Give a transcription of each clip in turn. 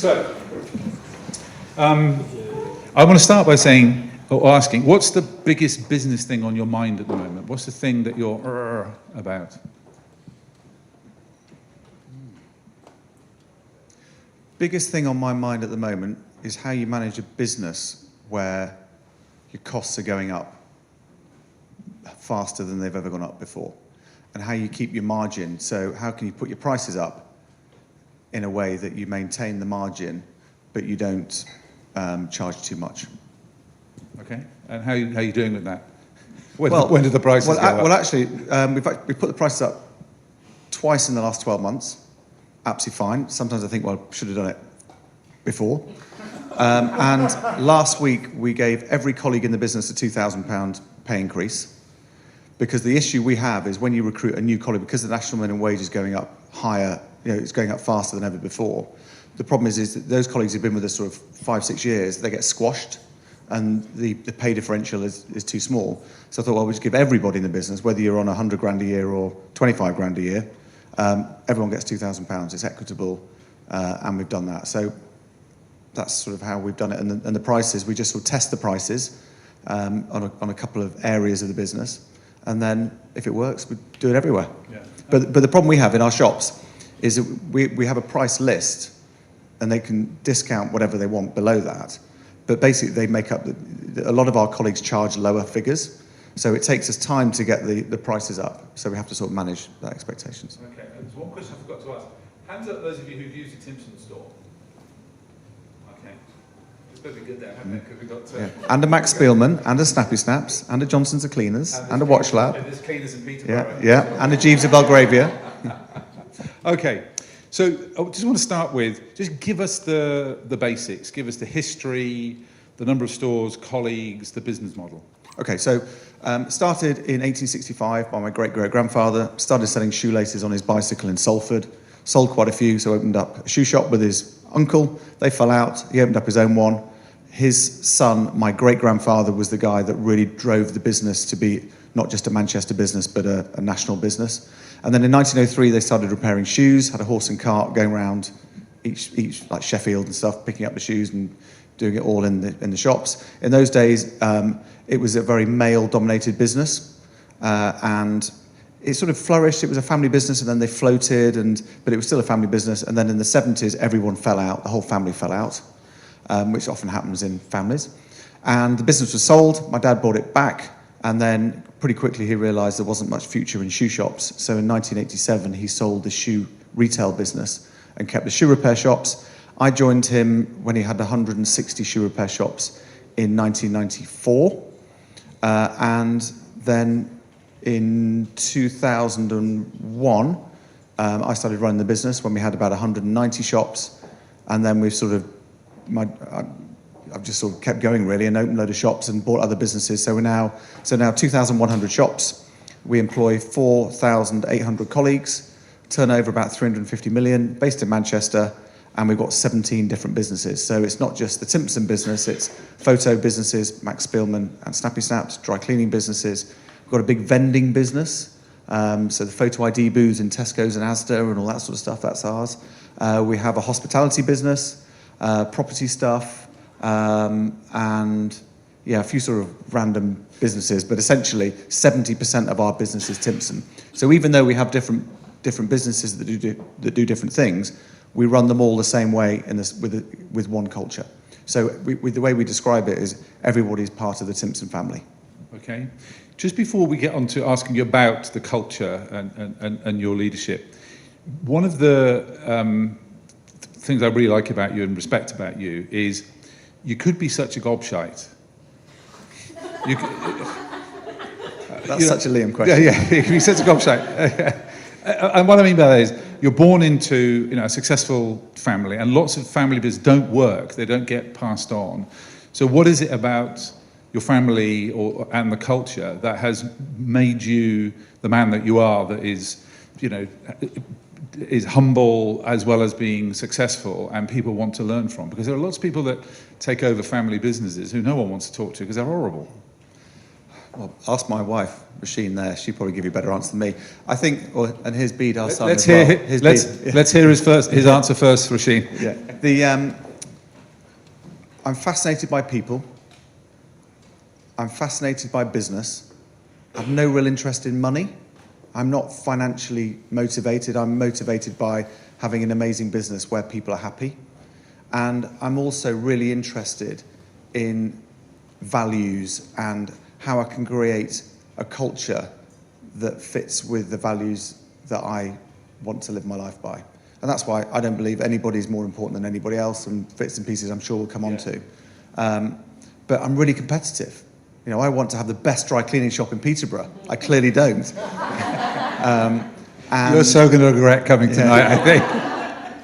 So, I want to start by saying, or asking, what's the biggest business thing on your mind at the moment? What's the thing that you're about? Biggest thing on my mind at the moment is how you manage a business where your costs are going up faster than they've ever gone up before, and how you keep your margin. So how can you put your prices up in a way that you maintain the margin, but you don't charge too much? Okay, and how are you doing with that? When did the prices go up? Well, actually, we put the prices up twice in the last 12 months. Absolutely fine. Sometimes I think, well, should have done it before. And last week, we gave every colleague in the business a £2,000 pay increase, because the issue we have is when you recruit a new colleague, because the national minimum wage is going up higher, it's going up faster than ever before. The problem is that those colleagues who've been with us sort of 5-6 years, they get squashed, and the pay differential is too small. So I thought, well, we'll just give everybody in the business, whether you're on 100 grand a year or 25 grand a year, everyone gets £2,000. It's equitable, and we've done that. So that's sort of how we've done it. And the prices, we just sort of test the prices on a couple of areas of the business, and then if it works, we do it everywhere. Yeah. But the problem we have in our shops is that we have a price list, and they can discount whatever they want below that. But basically, they make up a lot of our colleagues charge lower figures, so it takes us time to get the prices up. So we have to sort of manage that expectations. Okay, there's one question I forgot to ask. Hands up those of you who've used a Timpson store. Okay, it's better be good there, haven't it? Because we got and a Max Spielman, and a Snappy Snaps, and a Johnson's of Cleaners, and a Watch Lab. And there's Cleaners in Peterborough. Yeah, and a Jeeves of Belgravia. Okay. So I just want to start with, just give us the basics, give us the history, the number of stores, colleagues, the business model. Okay, so started in 1865 by my great-great-grandfather, started selling shoelaces on his bicycle in Salford, sold quite a few, so opened up a shoe shop with his uncle. They fell out, he opened up his own one. His son, my great-grandfather, was the guy that really drove the business to be not just a Manchester business, but a national business. And then in 1903, they started repairing shoes, had a horse and cart going around each like Sheffield and stuff, picking up the shoes and doing it all in the shops. In those days, it was a very male-dominated business, and it sort of flourished. It was a family business, and then they floated, but it was still a family business. And then in the 70s, everyone fell out. The whole family fell out, which often happens in families. And the business was sold. My dad bought it back. And then pretty quickly he realised there wasn't much future in shoe shops. So in 1987, he sold the shoe retail business and kept the shoe repair shops. I joined him when he had 160 shoe repair shops in 1994. And then in 2001, I started running the business when we had about 190 shops. And then we've sort of, I've just sort of kept going really, and opened a load of shops and bought other businesses. So now 2,100 shops. We employ 4,800 colleagues, turnover about 350 million, based in Manchester, and we've got 17 different businesses. So it's not just the Timpson business, it's photo businesses, Max Spielman and Snappy Snaps, dry cleaning businesses. We've got a big vending business, so the photo ID booths in Tesco's and Asda and all that sort of stuff, that's ours. We have a hospitality business, property stuff, and a few sort of random businesses, but essentially 70% of our business is Timpson. So even though we have different businesses that do different things, we run them all the same way with one culture. So the way we describe it is everybody's part of the Timpson family. Okay. Just before we get on to asking you about the culture and your leadership, one of the things I really like about you and respect about you is you could be such a gobshite. That's such a Liam question. Yeah, you could be such a gobshite. And what I mean by that is you're born into a successful family, and lots of family business don't work. They don't get passed on. So what is it about your family and the culture that has made you the man that you are, that is humble as well as being successful, and people want to learn from? Because there are lots of people that take over family businesses who no one wants to talk to because they're horrible. Well, ask my wife, Machine there. She'd probably give you a better answer than me. I think, and here's Bede, our son Let's as well. hear, Here's Bede. let's hear his answer first, Rasheen. Yeah. I'm fascinated by people. I'm fascinated by business. I have no real interest in money. I'm not financially motivated. I'm motivated by having an amazing business where people are happy. And I'm also really interested in values and how I can create a culture that fits with the values that I want to live my life by. And that's why I don't believe anybody's more important than anybody else, and bits and pieces I'm sure we'll come on to. But I'm really competitive. You know, I want to have the best dry cleaning shop in Peterborough. I clearly don't. You're so going to regret coming tonight, I think.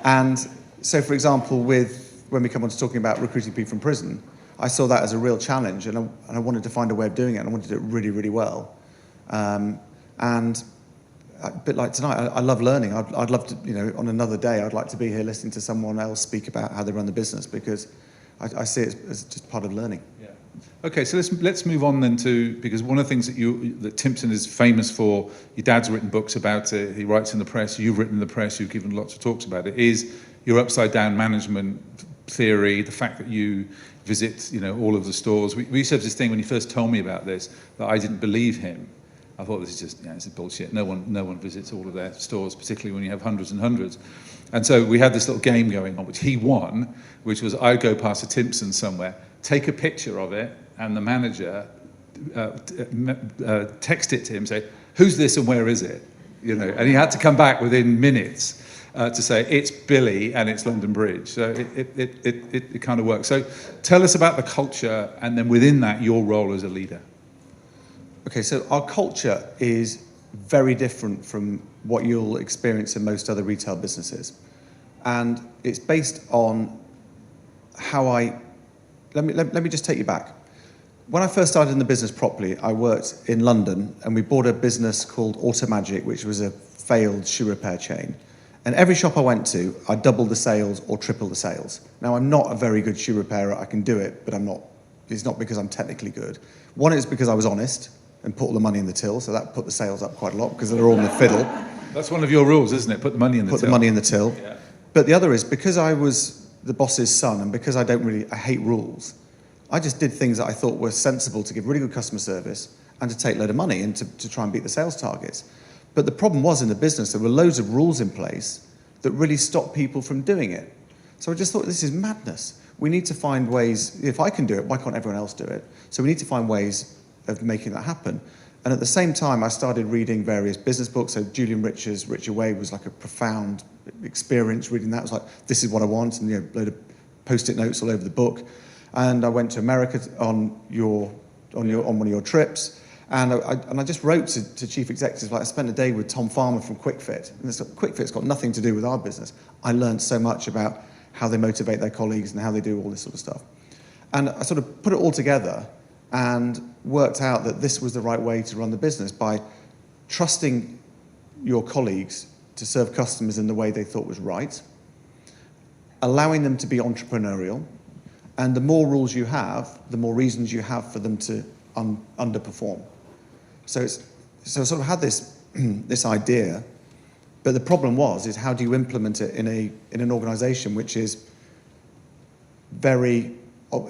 And so, for example, when we come on to talking about recruiting people from prison, I saw that as a real challenge, and I wanted to find a way of doing it, and I wanted to do it really, really well. And a bit like tonight, I love learning. I'd love to, you know, on another day, I'd like to be here listening to someone else speak about how they run the business, because I see it as just part of learning. Yeah. Okay, so let's move on then to, because one of the things that Timpson is famous for, your dad's written books about it, he writes in the press, you've written in the press, you've given lots of talks about it, is your upside down management theory, the fact that you visit, you know, all of the stores. We used to have this thing when he first told me about this, that I didn't believe him. I thought this is just, yeah, it's bullshit. No one visits all of their stores, particularly when you have hundreds and hundreds. And so we had this little game going on, which he won, which was I'd go past a Timpson somewhere, take a picture of it, and the manager text it to him, say, who's this and where is it? You know, and he had to come back within minutes to say, it's Billy and it's London Bridge. So it kind of works. So tell us about the culture, and then within that, your role as a leader. Okay, so our culture is very different from what you'll experience in most other retail businesses. And it's based on how let me just take you back. When I first started in the business properly, I worked in London, and we bought a business called Automagic, which was a failed shoe repair chain. And every shop I went to, I doubled the sales or tripled the sales. Now, I'm not a very good shoe repairer. I can do it, but it's not because I'm technically good. One is because I was honest and put all the money in the till, so that put the sales up quite a lot because they're all in the fiddle. That's one of your rules, isn't it? Put the money in the till. Put the money in the till. Yeah. But the other is because I was the boss's son, and because I hate rules, I just did things that I thought were sensible to give really good customer service and to take a load of money and to try and beat the sales targets. But the problem was in the business, there were loads of rules in place that really stopped people from doing it. So I just thought, this is madness. We need to find ways, if I can do it, why can't everyone else do it? So we need to find ways of making that happen. And at the same time, I started reading various business books. So Julian Rich's Richer Way was like a profound experience reading that. It was like, this is what I want, and, you know, a load of post-it notes all over the book. And I went to America on one of your trips, and I just wrote to chief executives, like, I spent a day with Tom Farmer from QuickFit, and QuickFit's got nothing to do with our business. I learned so much about how they motivate their colleagues and how they do all this sort of stuff. And I sort of put it all together and worked out that this was the right way to run the business, by trusting your colleagues to serve customers in the way they thought was right, allowing them to be entrepreneurial, and the more rules you have, the more reasons you have for them to underperform. So I sort of had this this idea, but the problem is how do you implement it in an organisation which is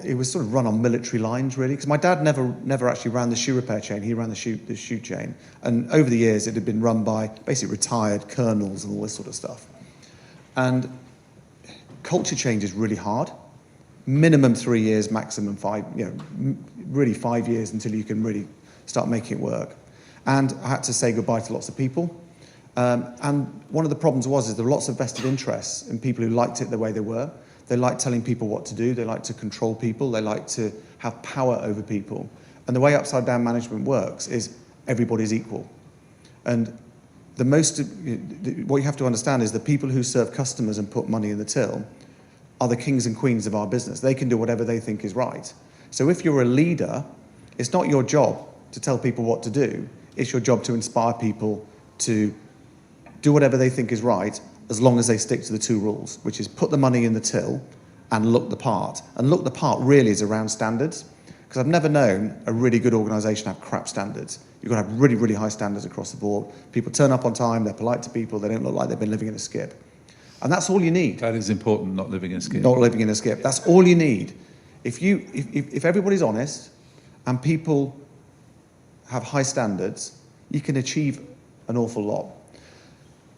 it was sort of run on military lines, really, because my dad never actually ran the shoe repair chain. He ran the shoe chain, and over the years it had been run by basically retired colonels and all this sort of stuff. And culture change is really hard. Minimum 3 years, maximum 5. You know, really 5 years until you can really start making it work. And I had to say goodbye to lots of people. And one of the problems is there were lots of vested interests in people who liked it the way they were. They liked telling people what to do. They liked to control people. They liked to have power over people. And the way upside down management works is everybody's equal. And what you have to understand is the people who serve customers and put money in the till are the kings and queens of our business. They can do whatever they think is right. So if you're a leader, it's not your job to tell people what to do. It's your job to inspire people to do whatever they think is right, as long as they stick to the two rules, which is put the money in the till and look the part. And look the part really is around standards. Because I've never known a really good organisation have crap standards. You've got to have really, really high standards across the board. People turn up on time, they're polite to people, they don't look like they've been living in a skip. And that's all you need. That is important, not living in a skip. Not living in a skip. That's all you need. If everybody's honest and people have high standards, you can achieve an awful lot.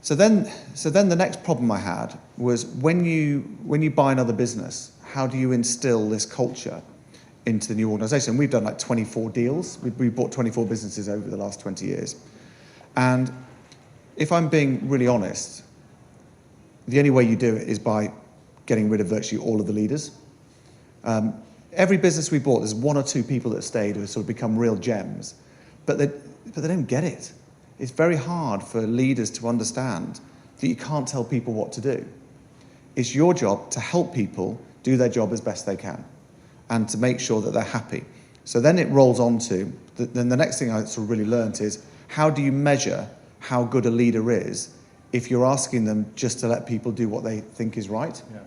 So then the next problem I had was when you buy another business, how do you instill this culture into the new organisation? We've done like 24 deals. We've bought 24 businesses over the last 20 years. And if I'm being really honest, the only way you do it is by getting rid of virtually all of the leaders. Every business we bought, there's one or two people that stayed who have sort of become real gems, but they don't get it. It's very hard for leaders to understand that you can't tell people what to do. It's your job to help people do their job as best they can and to make sure that they're happy. So then it rolls on to, then the next thing I sort of really learned is, how do you measure how good a leader is if you're asking them just to let people do what they think is right? Yeah.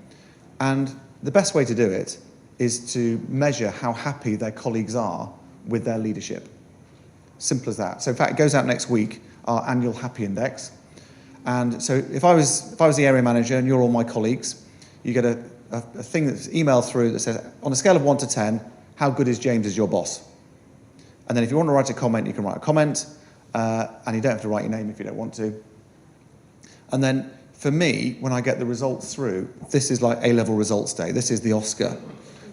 And the best way to do it is to measure how happy their colleagues are with their leadership. Simple as that. So in fact, it goes out next week, our annual Happy Index. And so if I was the area manager and you're all my colleagues, you get a thing that's emailed through that says, on a scale of 1 to 10, how good is James as your boss? And then if you want to write a comment, you can write a comment, and you don't have to write your name if you don't want to. And then for me, when I get the results through, this is like A-level results day. This is the Oscar.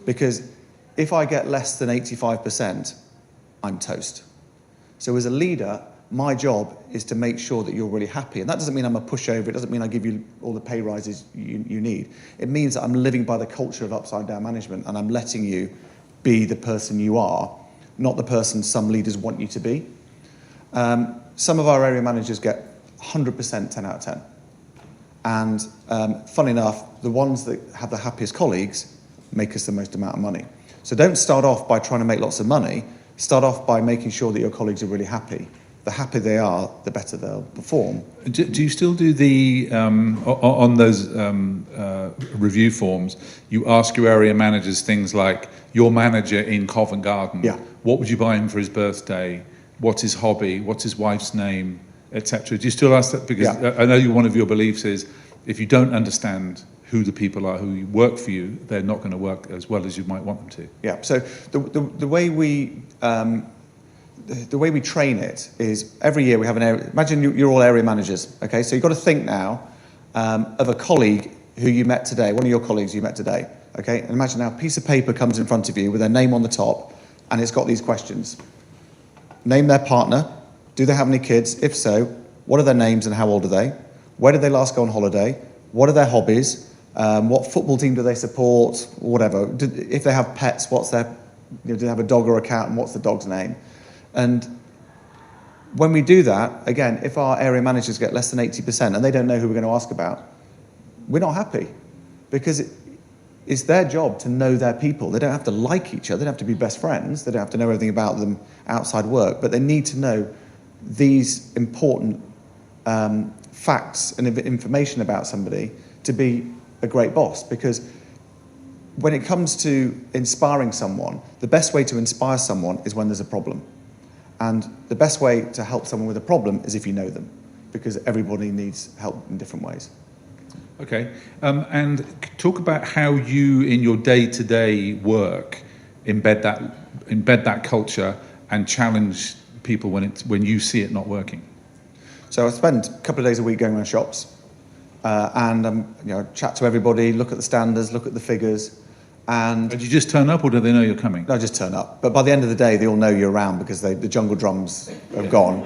Because if I get less than 85%, I'm toast. So as a leader, my job is to make sure that you're really happy. And that doesn't mean I'm a pushover. It doesn't mean I give you all the pay rises you need. It means that I'm living by the culture of upside-down management and I'm letting you be the person you are, not the person some leaders want you to be. Some of our area managers get 100% 10 out of 10. And funny enough, the ones that have the happiest colleagues make us the most amount of money. So don't start off by trying to make lots of money. Start off by making sure that your colleagues are really happy. The happier they are, the better they'll perform. Do you still do the, on those review forms, you ask your area managers things like, your manager in Covent Garden, Yeah. what would you buy him for his birthday? What's his hobby? What's his wife's name? Etc. Do you still ask that? Because Yeah. I know one of your beliefs is, if you don't understand who the people are who work for you, they're not going to work as well as you might want them to. Yeah, so the way we train it is every year we have an area. Imagine you're all area managers, okay? So you've got to think now of a colleague who you met today, one of your colleagues you met today, okay? And imagine now a piece of paper comes in front of you with their name on the top, and it's got these questions. Name their partner. Do they have any kids? If so, what are their names and how old are they? Where did they last go on holiday? What are their hobbies? What football team do they support? Whatever. If they have pets, what's their, do they have a dog or a cat, and what's the dog's name? And when we do that, again, if our area managers get less than 80% and they don't know who we're going to ask about, we're not happy, because it's their job to know their people. They don't have to like each other. They don't have to be best friends. They don't have to know everything about them outside work, but they need to know these important facts and information about somebody to be a great boss. Because when it comes to inspiring someone, the best way to inspire someone is when there's a problem. And the best way to help someone with a problem is if you know them, because everybody needs help in different ways. Okay, and talk about how you, in your day-to-day work, embed that culture and challenge people when you see it not working. So I spend a couple of days a week going around shops, and chat to everybody, look at the standards, look at the figures, and Did you just turn up, or do they know you're coming? no, just turn up. But by the end of the day, they all know you're around because the jungle drums have gone.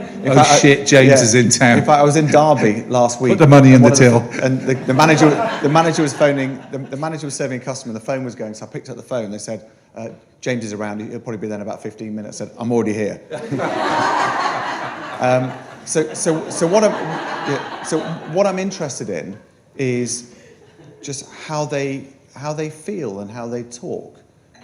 Shit, James is in town. In fact, I was in Derby last week. Put the money in the till. And the manager was phoning. The manager was serving a customer, and the phone was going. So I picked up the phone. They said, "James is around. He'll probably be there in about 15 minutes." I said, "I'm already here." So what I'm interested in is just how they feel and how they talk.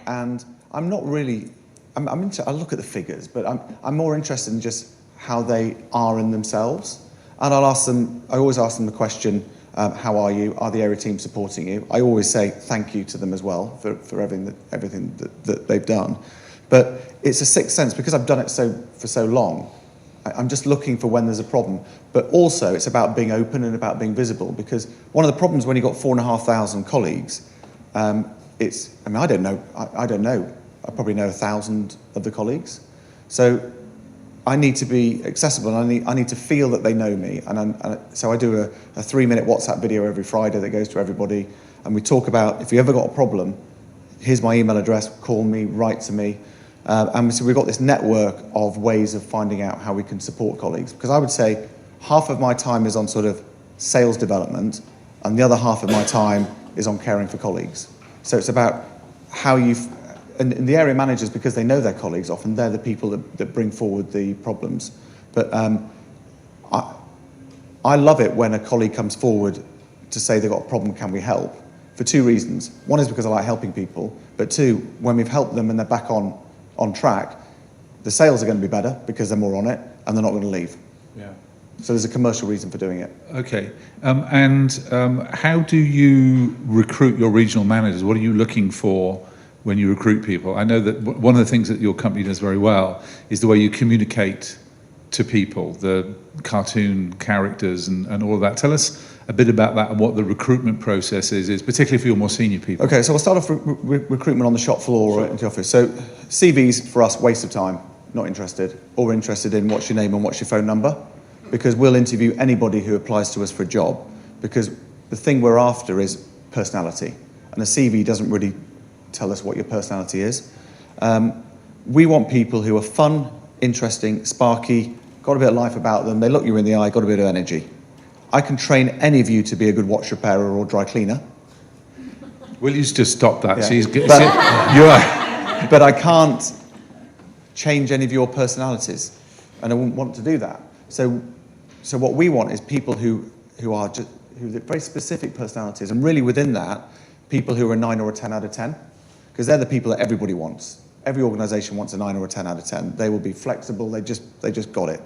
And I'm not really, I look at the figures, but I'm more interested in just how they are in themselves. And I always ask them the question, how are you? Are the area team supporting you? I always say thank you to them as well for everything that they've done. But it's a sixth sense because I've done it for so long. I'm just looking for when there's a problem. But also it's about being open and about being visible, because one of the problems when you've got 4,500 colleagues, I don't know. I probably know 1,000 of the colleagues. So I need to be accessible, and I need to feel that they know me. So I do a 3-minute WhatsApp video every Friday that goes to everybody, and we talk about, if you ever got a problem, here's my email address, call me, write to me. And so we've got this network of ways of finding out how we can support colleagues. Because I would say half of my time is on sort of sales development, and the other half of my time is on caring for colleagues. So it's about how and the area managers, because they know their colleagues, often they're the people that bring forward the problems. But I love it when a colleague comes forward to say they've got a problem, can we help? For 2 reasons. One is because I like helping people, but 2, when we've helped them and they're back on track, the sales are going to be better because they're more on it, and they're not going to leave. Yeah. So there's a commercial reason for doing it. Okay. How do you recruit your regional managers? What are you looking for when you recruit people? I know that one of the things that your company does very well is the way you communicate to people, the cartoon characters and all of that. Tell us a bit about that and what the recruitment process is, particularly for your more senior people. Okay, so we'll start off recruitment on the shop floor or into the office. So CVs, for us, waste of time, not interested. All we're interested in, what's your name and what's your phone number? Because we'll interview anybody who applies to us for a job, because the thing we're after is personality. And a CV doesn't really tell us what your personality is. We want people who are fun, interesting, sparky, got a bit of life about them, they look you in the eye, got a bit of energy. I can train any of you to be a good watch repairer or dry cleaner. Will you just stop that? Yeah. But I can't change any of your personalities, and I wouldn't want to do that. So what we want is people who have very specific personalities, and really within that, people who are a 9 or a 10 out of 10, because they're the people that everybody wants. Every organisation wants a 9 or a 10 out of 10. They will be flexible. They just got it.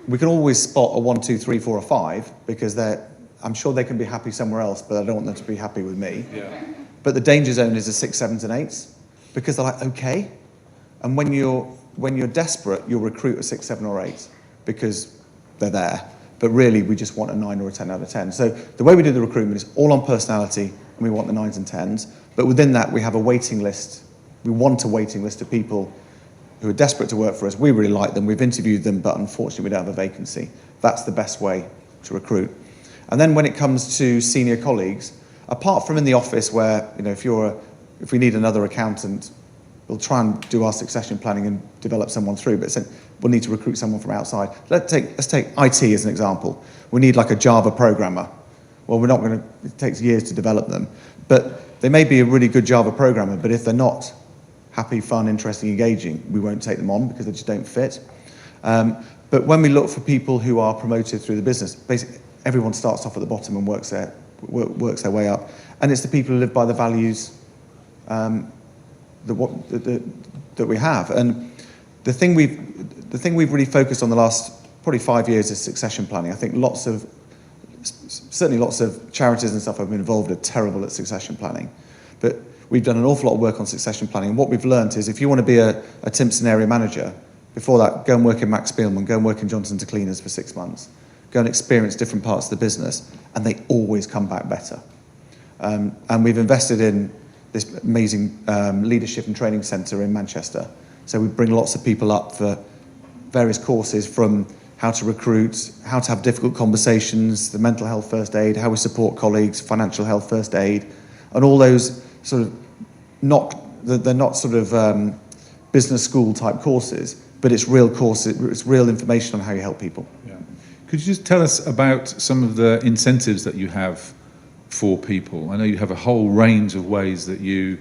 We can always spot a 1, 2, 3, 4, or 5 because I'm sure they can be happy somewhere else, but I don't want them to be happy with me. Yeah. But the danger zone is the 6s, 7s, and 8s, because they're like, okay. And when you're desperate, you'll recruit a 6, 7, or 8 because they're there. But really, we just want a 9 or a 10 out of 10. So the way we do the recruitment is all on personality, and we want the 9s and 10s. But within that, we have a waiting list. We want a waiting list of people who are desperate to work for us. We really like them. We've interviewed them, but unfortunately, we don't have a vacancy. That's the best way to recruit. And then when it comes to senior colleagues, apart from in the office where, if we need another accountant, we'll try and do our succession planning and develop someone through, but we'll need to recruit someone from outside. Let's take IT as an example. We need like a Java programmer. Well, it takes years to develop them, but they may be a really good Java programmer, but if they're not happy, fun, interesting, engaging, we won't take them on because they just don't fit. But when we look for people who are promoted through the business, basically everyone starts off at the bottom and works their way up. And it's the people who live by the values that we have. And the thing we've really focused on the last probably 5 years is succession planning. I think certainly lots of charities and stuff I've been involved are terrible at succession planning. But we've done an awful lot of work on succession planning. And what we've learned is if you want to be a Timpson area manager, before that, go and work in Max Spielman, go and work in Johnson to Cleaners for 6 months. Go and experience different parts of the business, and they always come back better. And we've invested in this amazing leadership and training centre in Manchester. So we bring lots of people up for various courses, from how to recruit, how to have difficult conversations, the mental health first aid, how we support colleagues, financial health first aid, and all those sort of they're not sort of business school type courses, but it's real courses, it's real information on how you help people. Yeah. Could you just tell us about some of the incentives that you have for people? I know you have a whole range of ways that you,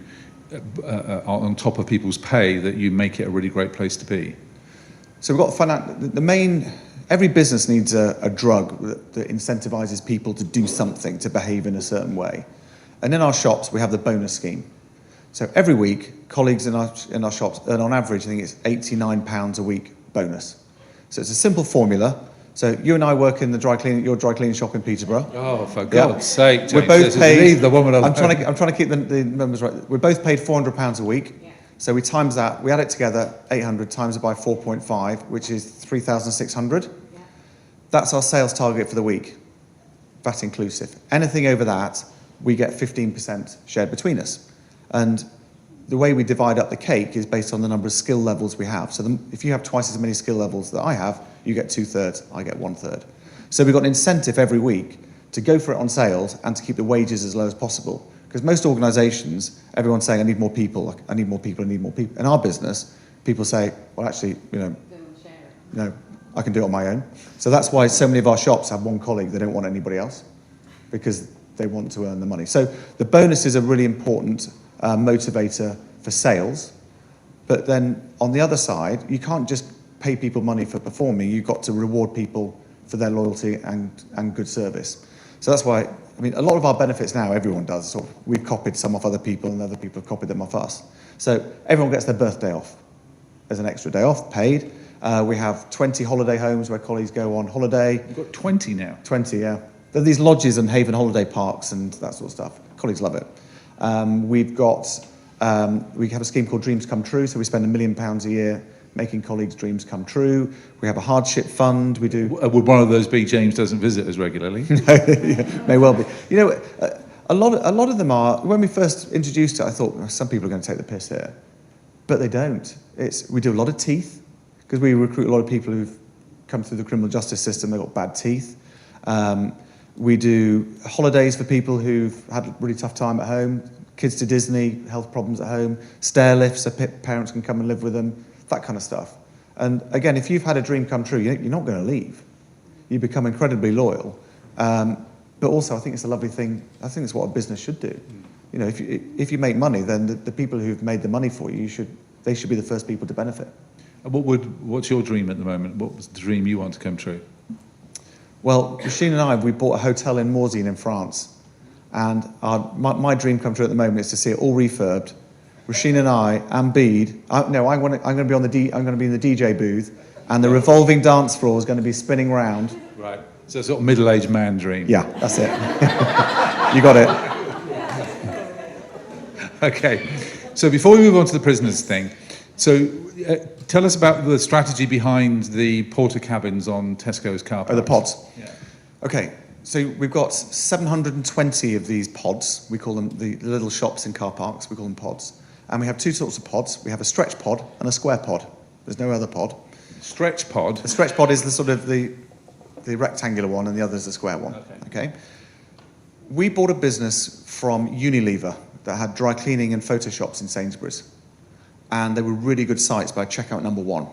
on top of people's pay, that you make it a really great place to be. So we've got every business needs a drug that incentivizes people to do something, to behave in a certain way. And in our shops, we have the bonus scheme. So every week, colleagues in our shops earn on average, I think it's £89 a week bonus. So it's a simple formula. So you and I work in your dry cleaning shop in Peterborough. Oh, for God's sake, James, we're both paid. Leave the woman alone. I'm trying to keep the numbers right. We're both paid £400 a week. Yeah. So we times that, we add it together, 800 times it by 4.5, which is 3,600. Yeah. That's our sales target for the week, VAT inclusive. Anything over that, we get 15% shared between us. And the way we divide up the cake is based on the number of skill levels we have. So if you have twice as many skill levels that I have, you get 2/3, I get 1/3. So we've got an incentive every week to go for it on sales and to keep the wages as low as possible. Because most organisations, everyone's saying, I need more people, like, I need more people, I need more people. In our business, people say, well, actually, no, I can do it on my own. So that's why so many of our shops have one colleague, they don't want anybody else, because they want to earn the money. So the bonus is a really important motivator for sales. But then on the other side, you can't just pay people money for performing, you've got to reward people for their loyalty and good service. So that's why, I mean, a lot of our benefits now, everyone does. So we've copied some off other people and other people have copied them off us. So everyone gets their birthday off as an extra day off, paid. We have 20 holiday homes where colleagues go on holiday. You've got 20 now? 20, yeah. There are these lodges and Haven holiday parks and that sort of stuff. Colleagues love it. We have a scheme called Dreams Come True, so we spend £1 million a year making colleagues' dreams come true. We have a hardship fund. We do. Would one of those be James doesn't visit as regularly? Yeah, may well be. You know, a lot of them are. When we first introduced it, I thought some people are going to take the piss here, but they don't. We do a lot of teeth because we recruit a lot of people who've come through the criminal justice system. They've got bad teeth. We do holidays for people who've had a really tough time at home. Kids to Disney, health problems at home. Stair lifts so parents can come and live with them. That kind of stuff. And again, if you've had a dream come true, you're not going to leave. You become incredibly loyal. But also, I think it's a lovely thing. I think it's what a business should do. You know, if you make money, then the people who've made the money for you, they should be the first people to benefit. What's your dream at the moment? What was the dream you want to come true? Well, Rasheen and we bought a hotel in Morzine in France. And my dream come true at the moment is to see it all refurbed. Rasheen and and Bede. I'm going to be in the DJ booth, and the revolving dance floor is going to be spinning round. Right. So a sort of middle-aged man dream. Yeah, that's it. You got it. Okay. So before we move on to the prisoners thing, so tell us about the strategy behind the porter cabins on Tesco's car parks. Oh, the pods. Yeah. Okay. So we've got 720 of these pods. We call them the little shops in car parks. We call them pods. And we have two sorts of pods. We have a stretch pod and a square pod. There's no other pod. Stretch pod? The stretch pod is the sort of the rectangular one, and the other is the square one. Okay. We bought a business from Unilever that had dry cleaning and photo shops in Sainsbury's. And they were really good sites by checkout number 1.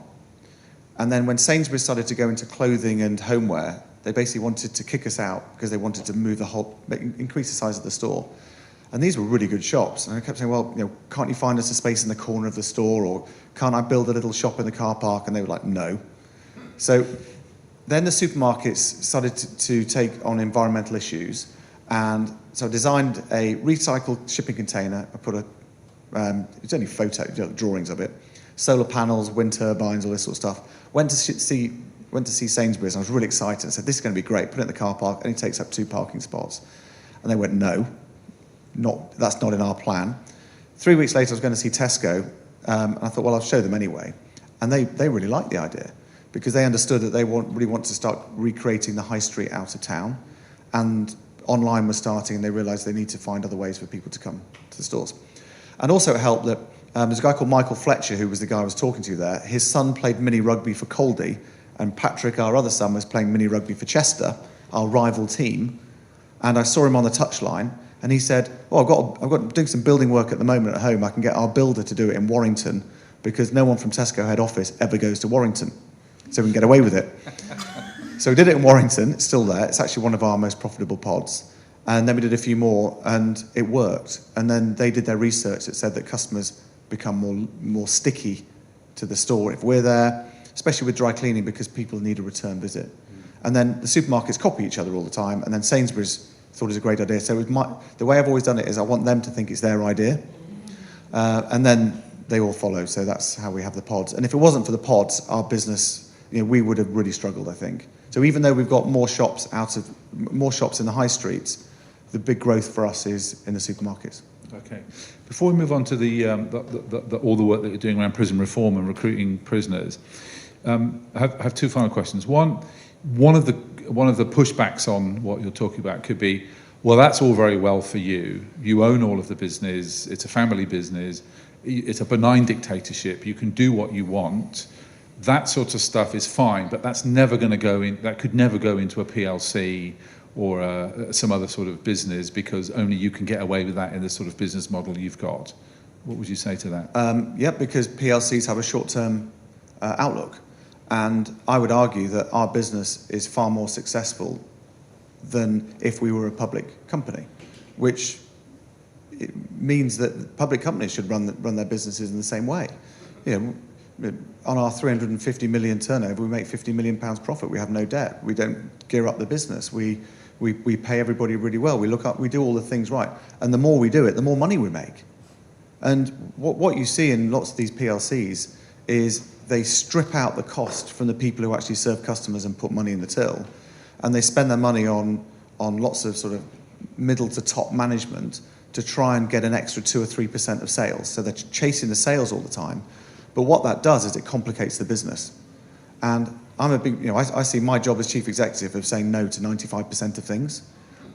And then when Sainsbury's started to go into clothing and homeware, they basically wanted to kick us out because they wanted to move increase the size of the store. And these were really good shops. And I kept saying, well, can't you find us a space in the corner of the store, or can't I build a little shop in the car park? And they were like, no. So then the supermarkets started to take on environmental issues. And so I designed a recycled shipping container. I put it's only drawings of it, solar panels, wind turbines, all this sort of stuff. Went to see Sainsbury's, and I was really excited. I said, this is going to be great. Put it in the car park, and it takes up 2 parking spots. And they went, no, that's not in our plan. 3 weeks later, I was going to see Tesco, and I thought, well, I'll show them anyway. And they really liked the idea, because they understood that they really want to start recreating the high street out of town. And online was starting, and they realised they need to find other ways for people to come to the stores. And also it helped that there's a guy called Michael Fletcher, who was the guy I was talking to there. His son played mini rugby for Caldy, and Patrick, our other son, was playing mini rugby for Chester, our rival team. And I saw him on the touchline, and he said, oh, I've got doing some building work at the moment at home. I can get our builder to do it in Warrington, because no one from Tesco head office ever goes to Warrington, so we can get away with it. So we did it in Warrington. It's still there. It's actually one of our most profitable pods. And then we did a few more, and it worked. And then they did their research that said that customers become more sticky to the store if we're there, especially with dry cleaning, because people need a return visit. And then the supermarkets copy each other all the time, and then Sainsbury's thought it was a great idea. So the way I've always done it is I want them to think it's their idea, and then they all follow. So that's how we have the pods. And if it wasn't for the pods, our business, we would have really struggled, I think. So even though we've got more shops in the high streets, the big growth for us is in the supermarkets. Okay. Before we move on to all the work that you're doing around prison reform and recruiting prisoners, I have two final questions. One of the pushbacks on what you're talking about could be, well, that's all very well for you. You own all of the business. It's a family business. It's a benign dictatorship. You can do what you want. That sort of stuff is fine, but that's never going to go in. That could never go into a PLC or some other sort of business, because only you can get away with that in the sort of business model you've got. What would you say to that? Yeah, because PLCs have a short-term outlook. And I would argue that our business is far more successful than if we were a public company, which it means that public companies should run their businesses in the same way. You know, on our 350 million turnover, we make 50 million pounds profit. We have no debt. We don't gear up the business. We pay everybody really well. We do all the things right. And the more we do it, the more money we make. And what you see in lots of these PLCs is they strip out the cost from the people who actually serve customers and put money in the till, and they spend their money on lots of sort of middle to top management to try and get an extra 2 or 3% of sales. So they're chasing the sales all the time. But what that does is it complicates the business. And I'm a big, I see my job as chief executive of saying no to 95% of things,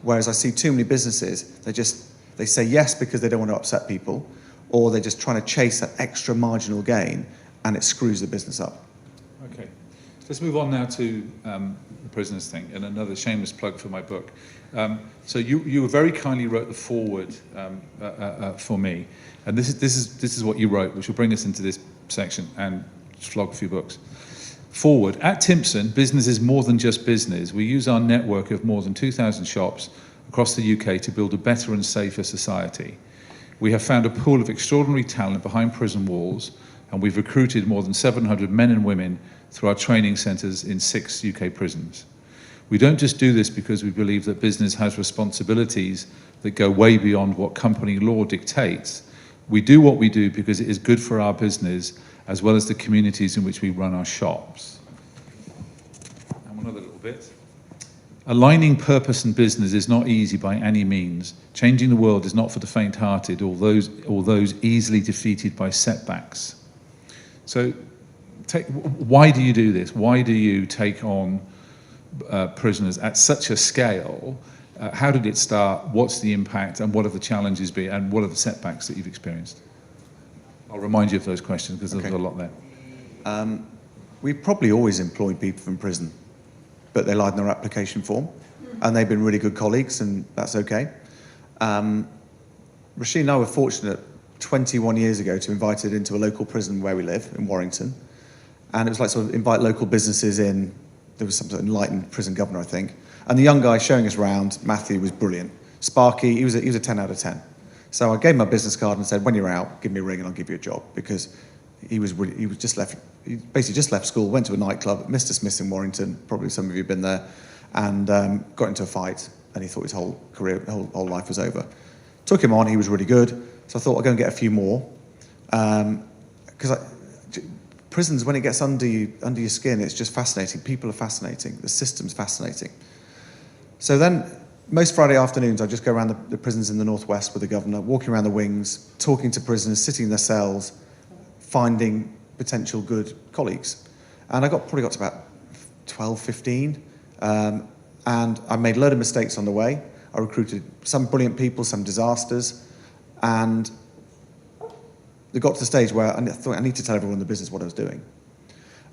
whereas I see too many businesses, they say yes because they don't want to upset people, or they're just trying to chase that extra marginal gain, and it screws the business up. Okay. Let's move on now to the prisoners thing, and another shameless plug for my book. So you very kindly wrote the foreword for me, and this is what you wrote, which will bring us into this section and flog a few books. Forward. At Timpson, business is more than just business. We use our network of more than 2,000 shops across the UK to build a better and safer society. We have found a pool of extraordinary talent behind prison walls, and we've recruited more than 700 men and women through our training centres in 6 UK prisons. We don't just do this because we believe that business has responsibilities that go way beyond what company law dictates. We do what we do because it is good for our business as well as the communities in which we run our shops. And one other little bit. Aligning purpose and business is not easy by any means. Changing the world is not for the faint-hearted or those easily defeated by setbacks. So why do you do this? Why do you take on prisoners at such a scale? How did it start? What's the impact? And what have the challenges been? And what are the setbacks that you've experienced? I'll remind you of those questions because there's a lot there. We've probably always employed people from prison, but they lied in their application form, and they've been really good colleagues, and that's okay. Rashid and I were fortunate 21 years ago to be invited into a local prison where we live, in Warrington, and it was like sort of invite local businesses in. There was some sort of enlightened prison governor, I think, and the young guy showing us around, Matthew, was brilliant. Sparky, he was a 10 out of 10. So I gave him my business card and said, when you're out, give me a ring and I'll give you a job, because he basically just left school, went to a nightclub, Mr. Smith's in Warrington, probably some of you have been there, and got into a fight, and he thought his whole career, whole life was over. Took him on, he was really good, so I thought I'll go and get a few more, because prisons, when it gets under your skin, it's just fascinating. People are fascinating, the system's fascinating. So then, most Friday afternoons, I just go around the prisons in the northwest with the governor, walking around the wings, talking to prisoners, sitting in their cells, finding potential good colleagues. And I probably got to about 12, 15, and I made a load of mistakes on the way. I recruited some brilliant people, some disasters, and it got to the stage where I thought I need to tell everyone in the business what I was doing.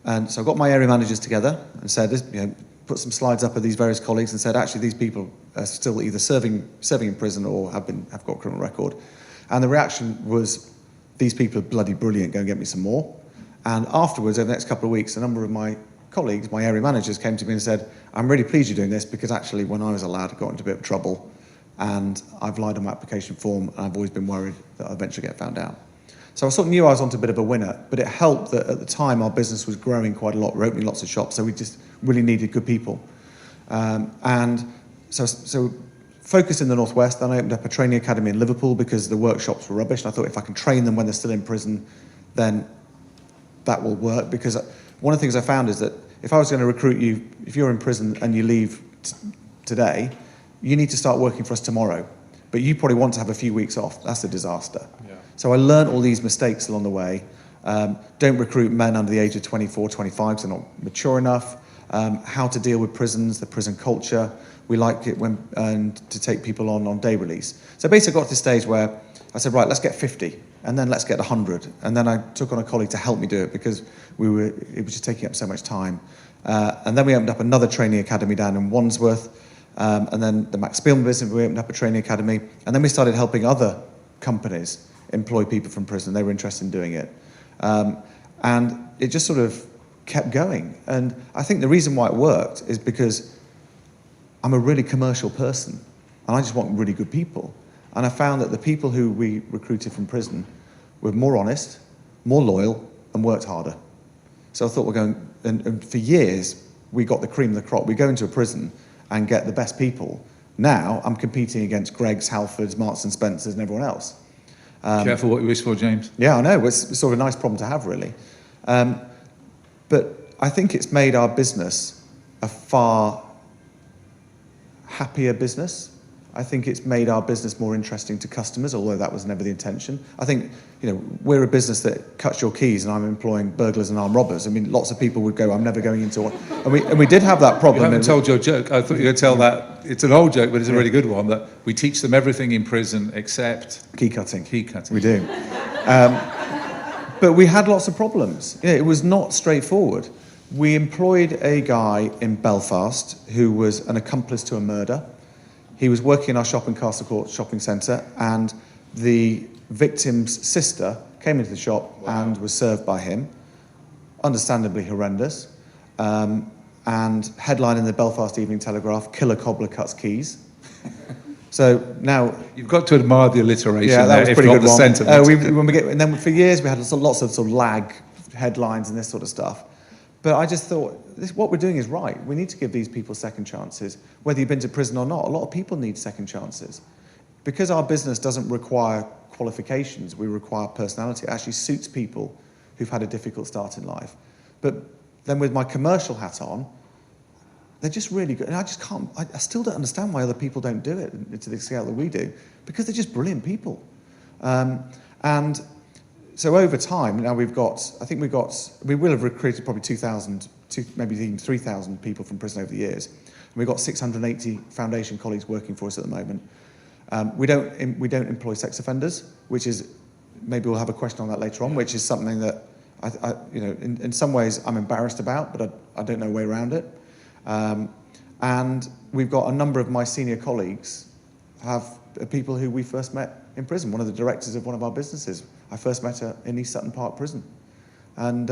And so I got my area managers together and said, put some slides up of these various colleagues and said, actually, these people are still either serving in prison or have got a criminal record. And the reaction was, these people are bloody brilliant, go and get me some more. And afterwards, over the next couple of weeks, a number of my colleagues, my area managers, came to me and said, I'm really pleased you're doing this, because actually when I was a lad, I got into a bit of trouble, and I've lied on my application form, and I've always been worried that I'd eventually get found out. So I sort of knew I was onto a bit of a winner, but it helped that at the time our business was growing quite a lot. We're opening lots of shops, so we just really needed good people. And so focused in the northwest. Then I opened up a training academy in Liverpool because the workshops were rubbish. And I thought if I can train them when they're still in prison, then that will work. Because one of the things I found is that if I was going to recruit you, if you're in prison and you leave today, you need to start working for us tomorrow. but you probably want to have a few weeks off. That's a disaster. Yeah. So I learned all these mistakes along the way. Don't recruit men under the age of 24, 25 because they're not mature enough. How to deal with prisons, the prison culture. We like it to take people on day release. So basically I got to the stage where I said, right, let's get 50, and then let's get 100. And then I took on a colleague to help me do it because it was just taking up so much time. And then we opened up another training academy down in Wandsworth. And then the Max Spielman business, we opened up a training academy. And then we started helping other companies employ people from prison. They were interested in doing it. And it just sort of kept going. And I think the reason why it worked is because I'm a really commercial person and I just want really good people. And I found that the people who we recruited from prison were more honest, more loyal, and worked harder. So I thought we're going, and for years, we got the cream of the crop. We go into a prison and get the best people. Now I'm competing against Greggs, Halfords, Marks and Spencers, and everyone else. Careful what you wish for, James. Yeah, I know. It's sort of a nice problem to have, really. But I think it's made our business a far happier business. I think it's made our business more interesting to customers, although that was never the intention. I think, we're a business that cuts your keys and I'm employing burglars and armed robbers. I mean, lots of people would go, I'm never going into one. And we did have that problem. You haven't told your joke. I thought you would tell that. It's an old joke, but it's a really good one, that we teach them everything in prison except... Key cutting. Key cutting. We do. But we had lots of problems. It was not straightforward. We employed a guy in Belfast who was an accomplice to a murder. He was working in our shop in Castle Court shopping centre, and the victim's sister came into the shop and was served by him. Understandably horrendous. And headline in the Belfast Evening Telegraph, "Killer Cobbler Cuts Keys." So now... You've got to admire the alliteration. Yeah, that was there, pretty if good not one. the sentiment. And then for years we had lots of sort of lag headlines and this sort of stuff. But I just thought, what we're doing is right. We need to give these people second chances. Whether you've been to prison or not, a lot of people need second chances. Because our business doesn't require qualifications, we require personality. It actually suits people who've had a difficult start in life. But then with my commercial hat on, they're just really good. And I just can't, I still don't understand why other people don't do it to the scale that we do, because they're just brilliant people. And so over time, now we will have recruited probably 2,000, maybe even 3,000 people from prison over the years. And we've got 680 foundation colleagues working for us at the moment. We don't employ sex offenders, which is, maybe we'll have a question on that later on, which is something that in some ways I'm embarrassed about, but I don't know a way around it. And we've got a number of my senior colleagues have people who we first met in prison. One of the directors of one of our businesses, I first met her in East Sutton Park Prison. And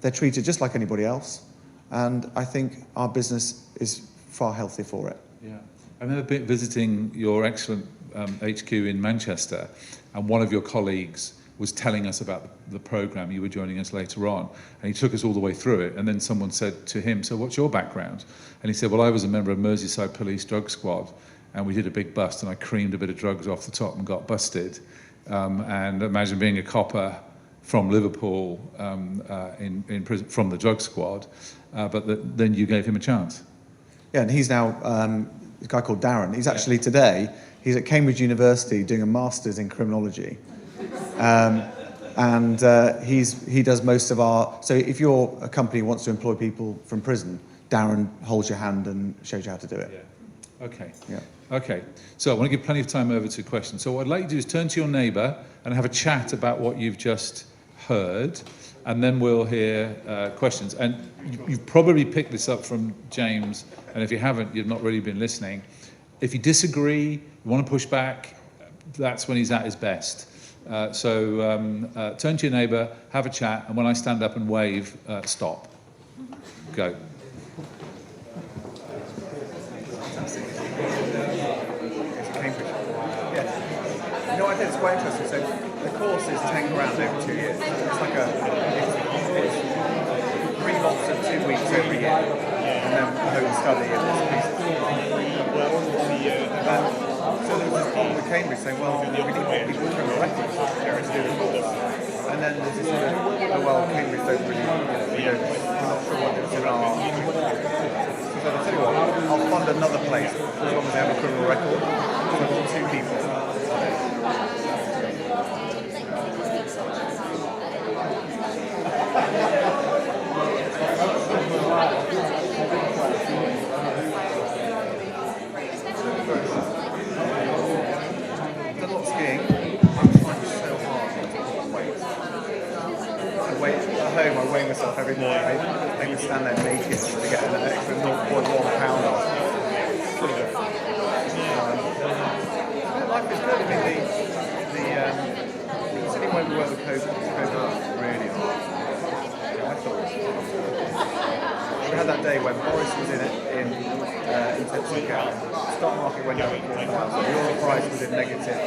they're treated just like anybody else. And I think our business is far healthier for it. Yeah. I remember visiting your excellent HQ in Manchester, and one of your colleagues was telling us about the programme. You were joining us later on, and he took us all the way through it, and then someone said to him, "So what's your background?" And he said, "Well, I was a member of Merseyside Police Drug Squad, and we did a big bust, and I creamed a bit of drugs off the top and got busted." And imagine being a copper from Liverpool in prison, from the drug squad, but then you gave him a chance. Yeah, and he's now a guy called Darren. He's actually today, he's at Cambridge University doing a master's in criminology. And he does most of our... So if a company wants to employ people from prison, Darren holds your hand and shows you how to do it. Yeah. Okay. Yeah. Okay. So I want to give plenty of time over to questions. So what I'd like you to do is turn to your neighbour and have a chat about what you've just heard, and then we'll hear questions. And you've probably picked this up from James, and if you haven't, you've not really been listening. If you disagree, you want to push back, that's when he's at his best. So turn to your neighbour, have a chat, and when I stand up and wave, stop. Go. I think it's quite interesting. So the course is £10 over 2 years. It's like it's 3 lots of 2 weeks every year, and then a home study in this piece. So there was this problem with Cambridge saying, well, we need more people with criminal records to do the course. And then there's this sort of, well, Cambridge don't really, we're not sure what it's in our... So I'll tell you what, I'll fund another place as long as they have a criminal record. So I've got 2 people. every morning. They would stand there naked to get an extra 0.1 pound off. Pretty good. Life is good. I mean, considering when we work with COVID really hard. I thought we had that day when Boris was in intensive care. The stock market went down 4,000. The oil price was in negative.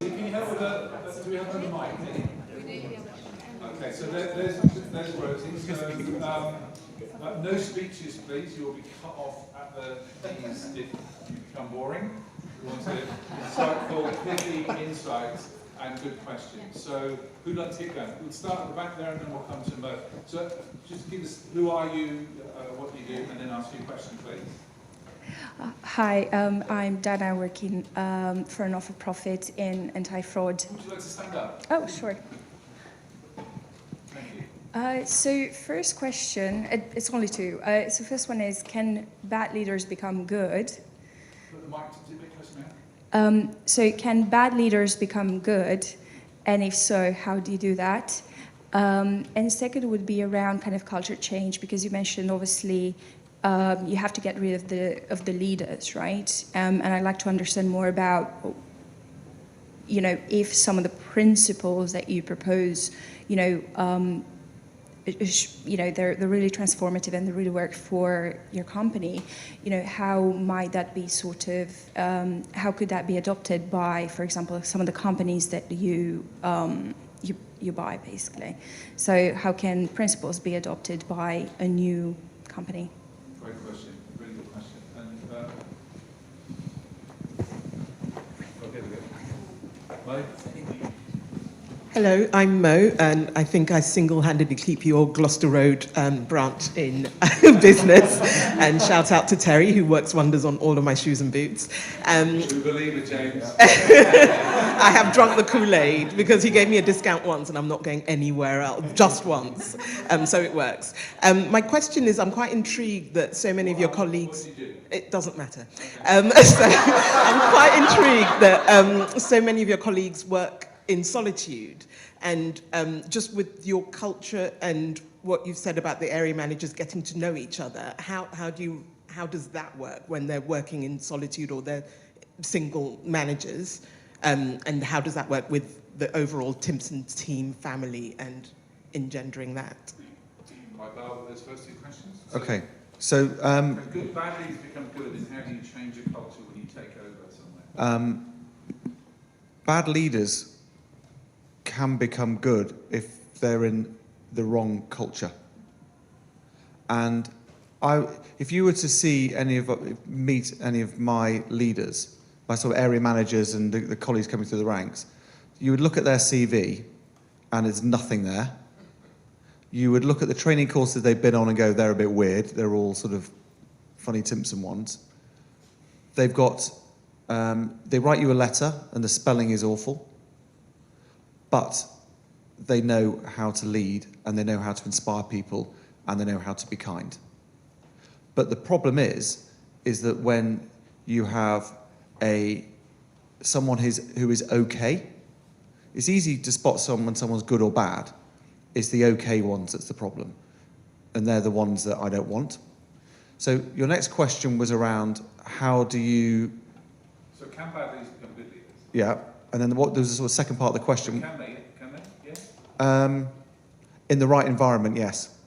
Can you help with do we have the mic? Okay, so there's Rosie. So, no speeches, please. You'll be cut off at the knees if you become boring. We want to insightful, pithy insights and good questions. So, who'd like to get going? We'll start at the back there and then we'll come to Mo. So, just give us, who are you, what do you do, and then ask you a question, please. Hi, I'm Dana, working for a not-for-profit in anti-fraud. Would you like to stand up? Oh, sure. Thank you. So first question, it's only two. So first one is, can bad leaders become good? Put the mic to the big question now. So can bad leaders become good? And if so, how do you do that? And second would be around kind of culture change, because you mentioned obviously you have to get rid of the leaders, right? And I'd like to understand more about, you know, if some of the principles that you propose, they're really transformative and they really work for your company. You know, how might that be sort of, how could that be adopted by, for example, some of the companies that you buy, basically? So how can principles be adopted by a new company? Great question, really good question. And okay, we go. Mo? Hello, I'm Mo, and I think I single-handedly keep your Gloucester Road branch in business. And shout out to Terry, who works wonders on all of my shoes and boots. We believe it, James. I have drunk the Kool-Aid because he gave me a discount once, and I'm not going anywhere else, just once. So it works. My question is, I'm quite intrigued that so many of your colleagues... What do you do? It doesn't matter. So I'm quite intrigued that so many of your colleagues work in solitude, and just with your culture and what you've said about the area managers getting to know each other, how does that work when they're working in solitude or they're single managers, and how does that work with the overall Timpson team family and engendering that? Quite well with those first two questions. Okay, so Good, bad leaders become good, and how do you change your culture when you take over somewhere? bad leaders can become good if they're in the wrong culture. And if you were to meet any of my leaders, my sort of area managers and the colleagues coming through the ranks, you would look at their CV and there's nothing there. You would look at the training courses they've been on and go, they're a bit weird. They're all sort of funny Timpson ones. They've got, they write you a letter and the spelling is awful, but they know how to lead and they know how to inspire people and they know how to be kind. But the problem is that when you have someone who is okay, It's easy to spot when someone's good or bad. It's the okay ones that's the problem. And they're the ones that I don't want. So your next question was around how do you... So can bad leaders become good leaders? Yeah. And then there was a sort of second part of the question. Can they? Yes? In the right environment, yes.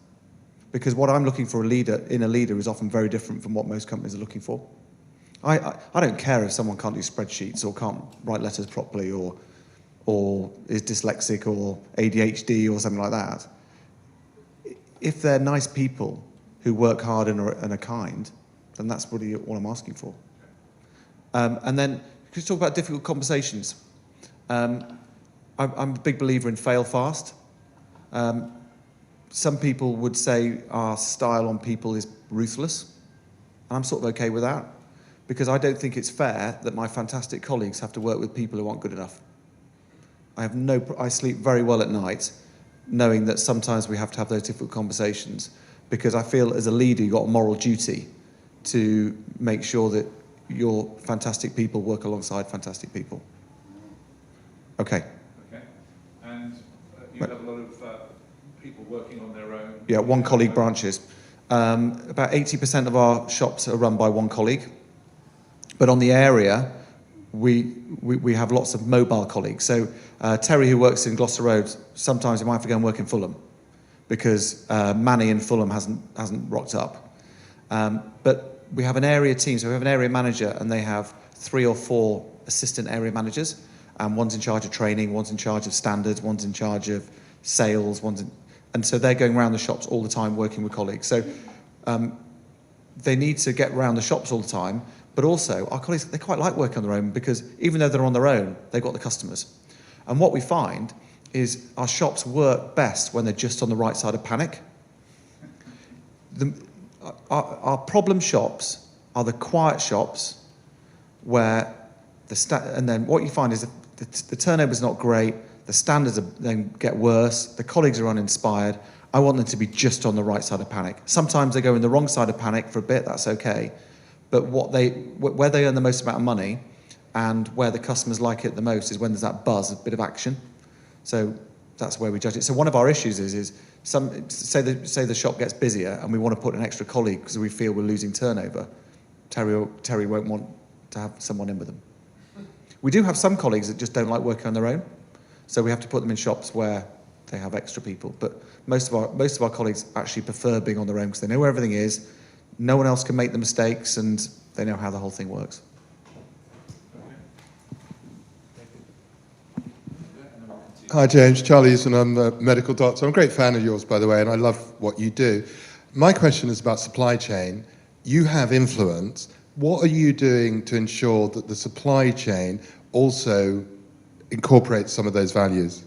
Because what I'm looking for in a leader is often very different from what most companies are looking for. I don't care if someone can't do spreadsheets or can't write letters properly or is dyslexic or ADHD or something like that. If they're nice people who work hard and are kind, then that's really what I'm asking for. And then, could you talk about difficult conversations? I'm a big believer in fail fast. Some people would say our style on people is ruthless. And I'm sort of okay with that, because I don't think it's fair that my fantastic colleagues have to work with people who aren't good enough. I sleep very well at night, knowing that sometimes we have to have those difficult conversations, because I feel as a leader you've got a moral duty to make sure that your fantastic people work alongside fantastic people. Okay. Okay. And you have a lot of people working on their own? Yeah, one colleague branches. About 80% of our shops are run by one colleague. But on the area, we have lots of mobile colleagues. So Terry, who works in Gloucester Road, sometimes he might have to go and work in Fulham because Manny in Fulham hasn't rocked up. But we have an area team, so we have an area manager, and they have 3 or 4 assistant area managers, and one's in charge of training, one's in charge of standards, one's in charge of sales, and so they're going around the shops all the time working with colleagues. So they need to get around the shops all the time, but also our colleagues, they quite like working on their own, because even though they're on their own, they've got the customers. And what we find is our shops work best when they're just on the right side of panic. Our problem shops are the quiet shops where and then what you find is that the turnover's not great, the standards then get worse, the colleagues are uninspired. I want them to be just on the right side of panic. Sometimes they go in the wrong side of panic for a bit, that's okay. But where they earn the most amount of money and where the customers like it the most is when there's that buzz, a bit of action. So that's where we judge it. So one of our issues is say the shop gets busier and we want to put an extra colleague because we feel we're losing turnover. Terry won't want to have someone in with them. We do have some colleagues that just don't like working on their own, so we have to put them in shops where they have extra people. But most of our colleagues actually prefer being on their own because they know where everything is, no one else can make the mistakes, and they know how the whole thing works. Hi James, Charlie Easton, I'm a medical doctor. I'm a great fan of yours, by the way, and I love what you do. My question is about supply chain. You have influence. What are you doing to ensure that the supply chain also incorporates some of those values?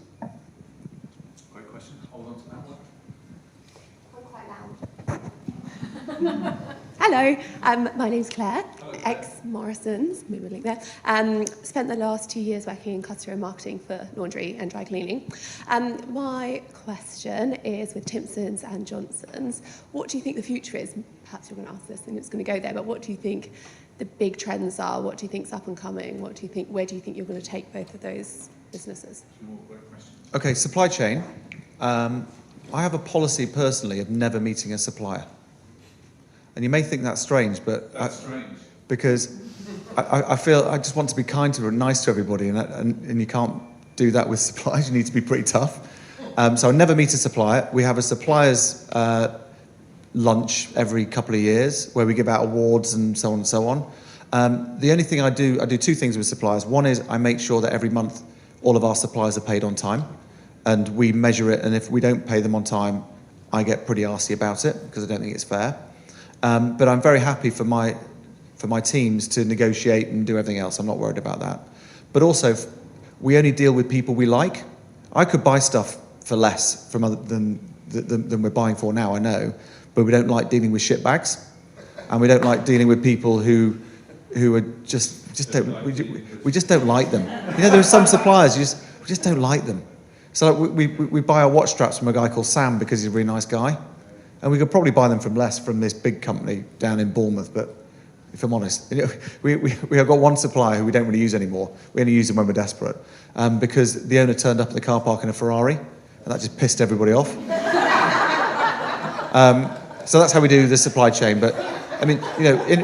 Great question. Hold on to that one. I'm quite loud. Hello, my name's Claire, ex-Morrison's, maybe we'll link there. Spent the last 2 years working in customer marketing for laundry and dry cleaning. My question is with Timpson's and Johnson's, what do you think the future is? Perhaps you're going to ask this and it's going to go there, but what do you think the big trends are? What do you think's up and coming? Where do you think you're going to take both of those businesses? Okay, supply chain. I have a policy personally of never meeting a supplier. And you may think that's strange, but... That's strange. Because I feel I just want to be kind to and nice to everybody, and you can't do that with suppliers. You need to be pretty tough. So I never meet a supplier. We have a suppliers lunch every couple of years where we give out awards and so on and so on. The only thing I do 2 things with suppliers. One is I make sure that every month all of our suppliers are paid on time, and we measure it, and if we don't pay them on time, I get pretty arsey about it because I don't think it's fair. But I'm very happy for my teams to negotiate and do everything else. I'm not worried about that. But also, we only deal with people we like. I could buy stuff for less from than we're buying for now, I know, but we don't like dealing with shitbags, and we don't like dealing with people who are we just don't like them. You know, there are some suppliers we just don't like them. So like we buy our watch straps from a guy called Sam because he's a really nice guy, and we could probably buy them from this big company down in Bournemouth, but if I'm honest. We have got one supplier who we don't really use anymore. We only use them when we're desperate, because the owner turned up at the car park in a Ferrari, and that just pissed everybody off. So that's how we do the supply chain. But I mean,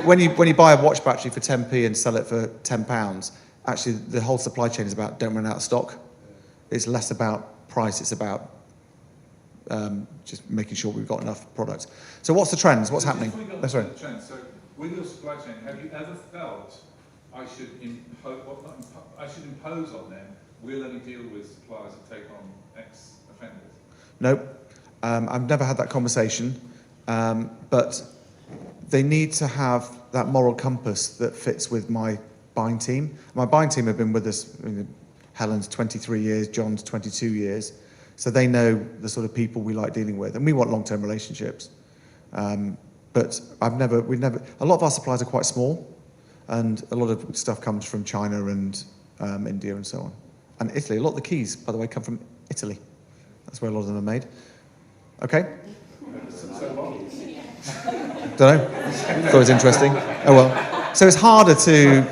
when you buy a watch battery for 10p and sell it for £10, actually the whole supply chain is about don't run out of stock. It's less about price. It's about just making sure we've got enough products. So what's the trends? What's happening? That's right. So with your supply chain, have you ever felt I should impose on them? We'll only deal with suppliers that take on ex-offenders. Nope. I've never had that conversation, but they need to have that moral compass that fits with my buying team. My buying team have been with us, Helen's 23 years, John's 22 years, so they know the sort of people we like dealing with, and we want long-term relationships. But a lot of our suppliers are quite small, and a lot of stuff comes from China and India and so on. And Italy, a lot of the keys, by the way, come from Italy. That's where a lot of them are made. Okay? Don't know. Thought it was interesting. Oh well. So it's harder to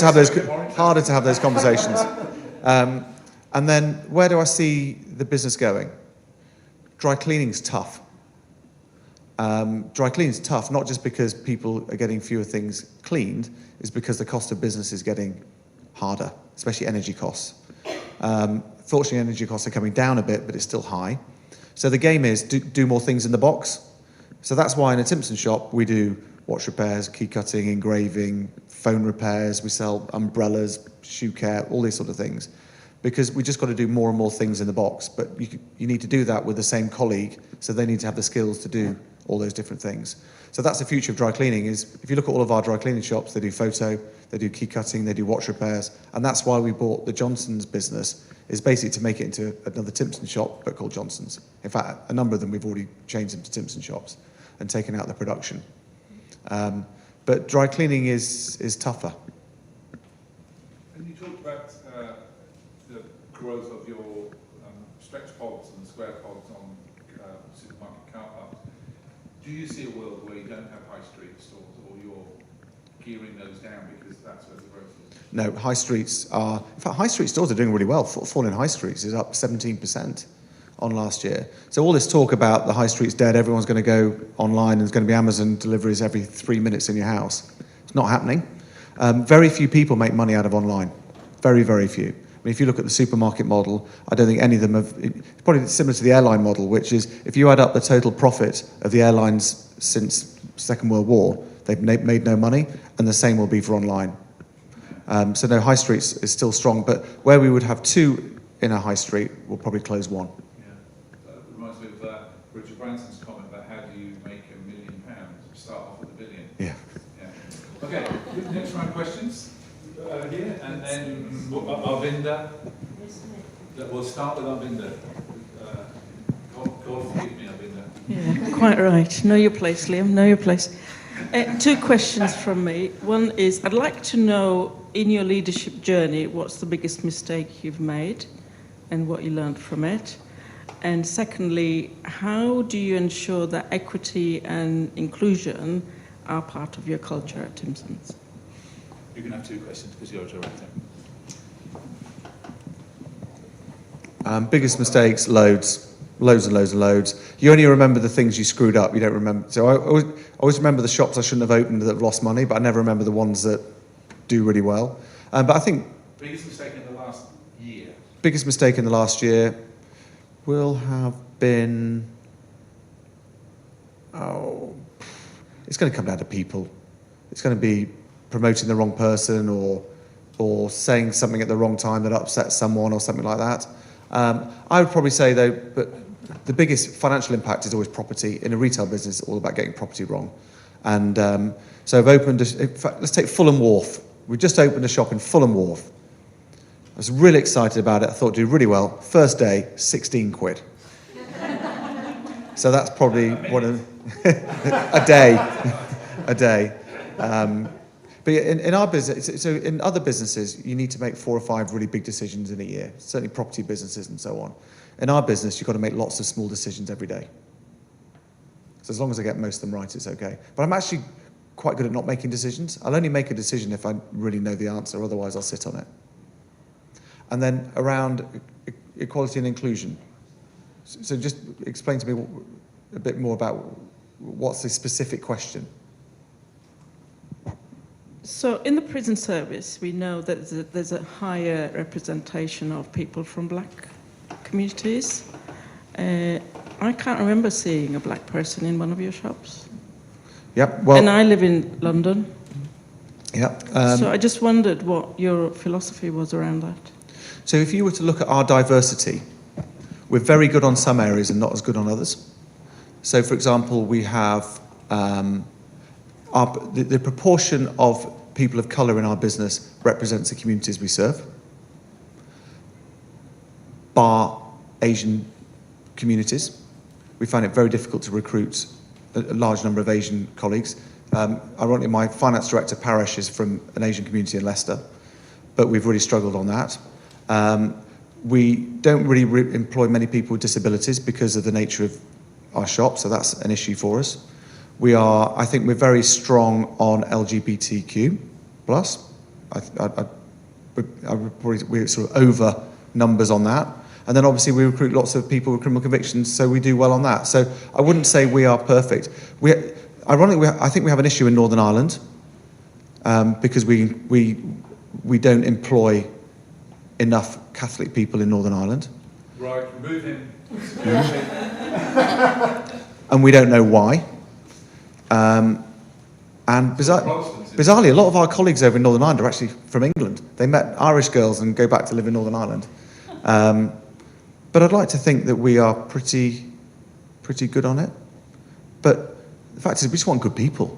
have those conversations. And then where do I see the business going? Dry cleaning's tough. Dry cleaning's tough, not just because people are getting fewer things cleaned, it's because the cost of business is getting harder, especially energy costs. Fortunately, energy costs are coming down a bit, but it's still high. So the game is do more things in the box. So that's why in a Timpson shop we do watch repairs, key cutting, engraving, phone repairs. We sell umbrellas, shoe care, all these sort of things, because we just got to do more and more things in the box. But you need to do that with the same colleague, so they need to have the skills to do all those different things. So that's the future of dry cleaning. Is if you look at all of our dry cleaning shops, they do photo, they do key cutting, they do watch repairs, and that's why we bought the Johnson's business. Is basically to make it into another Timpson shop, but called Johnson's. In fact, a number of them we've already changed them to Timpson shops and taken out the production. But dry cleaning is tougher. And you talked about the growth of your stretch pods and square pods on supermarket car parks. Do you see a world where you don't have high street stores, or you're gearing those down because that's where the growth is? No, high streets are... In fact, high street stores are doing really well. Footfall in high streets is up 17% on last year. So all this talk about the high street's dead, everyone's going to go online, and there's going to be Amazon deliveries every 3 minutes in your house. It's not happening. Very few people make money out of online. Very, very few. I mean, if you look at the supermarket model, I don't think any of them have... It's probably similar to the airline model, which is if you add up the total profit of the airlines since Second World War, they've made no money, and the same will be for online. So no, high streets is still strong, but where we would have 2 in a high street, we'll probably close 1. Yeah, that reminds me of Richard Branson's comment about how do you make £1 million, start off with £1 billion. Yeah. Okay, next round of questions here, and then Arvinda. We'll start with Arvinda. God forgive me, Arvinda. Yeah, quite right. Know your place, Liam. Know your place. 2 questions from me. One is, I'd like to know, in your leadership journey, what's the biggest mistake you've made and what you learned from it? And secondly, how do you ensure that equity and inclusion are part of your culture at Timpson's? You can have 2 questions because you're a director. Biggest mistakes, loads and loads. You only remember the things you screwed up. You don't remember. So I always remember the shops I shouldn't have opened that have lost money, but I never remember the ones that do really well. But I think Biggest mistake in the last year? Biggest mistake in the last year will have been... it's going to come down to people. It's going to be promoting the wrong person or saying something at the wrong time that upsets someone or something like that. I would probably say, though, but the biggest financial impact is always property. In a retail business, it's all about getting property wrong. And so I've opened, in fact, let's take Fulham Wharf. We've just opened a shop in Fulham Wharf. I was really excited about it. I thought it'd do really well. First day, 16 quid. So that's probably one of a day. But in our business, so in other businesses, you need to make 4 or 5 really big decisions in a year, certainly property businesses and so on. In our business, you've got to make lots of small decisions every day. So as long as I get most of them right, it's okay. But I'm actually quite good at not making decisions. I'll only make a decision if I really know the answer, otherwise I'll sit on it. And then around equality and inclusion. So just explain to me a bit more about what's the specific question. So in the prison service, we know that there's a higher representation of people from black communities. I can't remember seeing a black person in one of your shops. Yep. Well, And I live in London. Yep. So I just wondered what your philosophy was around that. So if you were to look at our diversity, we're very good on some areas and not as good on others. So for example, we have the proportion of people of colour in our business represents the communities we serve, bar Asian communities. We find it very difficult to recruit a large number of Asian colleagues. Ironically, my finance director, Paresh, is from an Asian community in Leicester, but we've really struggled on that. We don't really employ many people with disabilities because of the nature of our shop, so that's an issue for us. I think we're very strong on LGBTQ+. We're sort of over numbers on that. And then obviously we recruit lots of people with criminal convictions, so we do well on that. So I wouldn't say we are perfect. Ironically, I think we have an issue in Northern Ireland because we don't employ enough Catholic people in Northern Ireland. Right, remove him. And we don't know why. And bizarrely, a lot of our colleagues over in Northern Ireland are actually from England. They met Irish girls and go back to live in Northern Ireland. But I'd like to think that we are pretty good on it. But the fact is, we just want good people,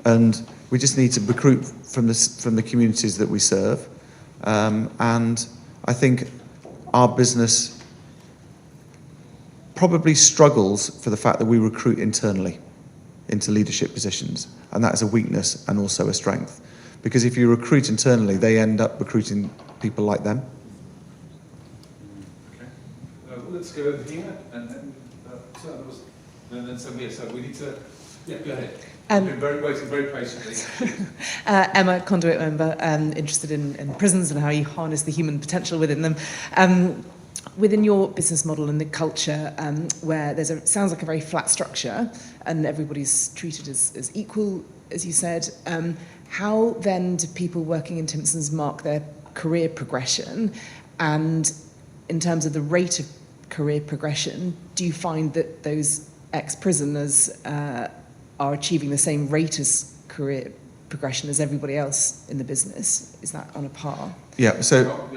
and we just need to recruit from the communities that we serve. And I think our business probably struggles for the fact that we recruit internally into leadership positions, and that is a weakness and also a strength. Because if you recruit internally, they end up recruiting people like them. Let's go over here, and then somebody else. So we need to, go ahead. You've been waiting very patiently. Emma, Conduit member, interested in prisons and how you harness the human potential within them. Within your business model and the culture, where sounds like a very flat structure and everybody's treated as equal, as you said, how then do people working in Timpson's mark their career progression? And in terms of the rate of career progression, do you find that those ex-prisoners are achieving the same rate as career progression as everybody else in the business? Is that on a par? Yeah, so,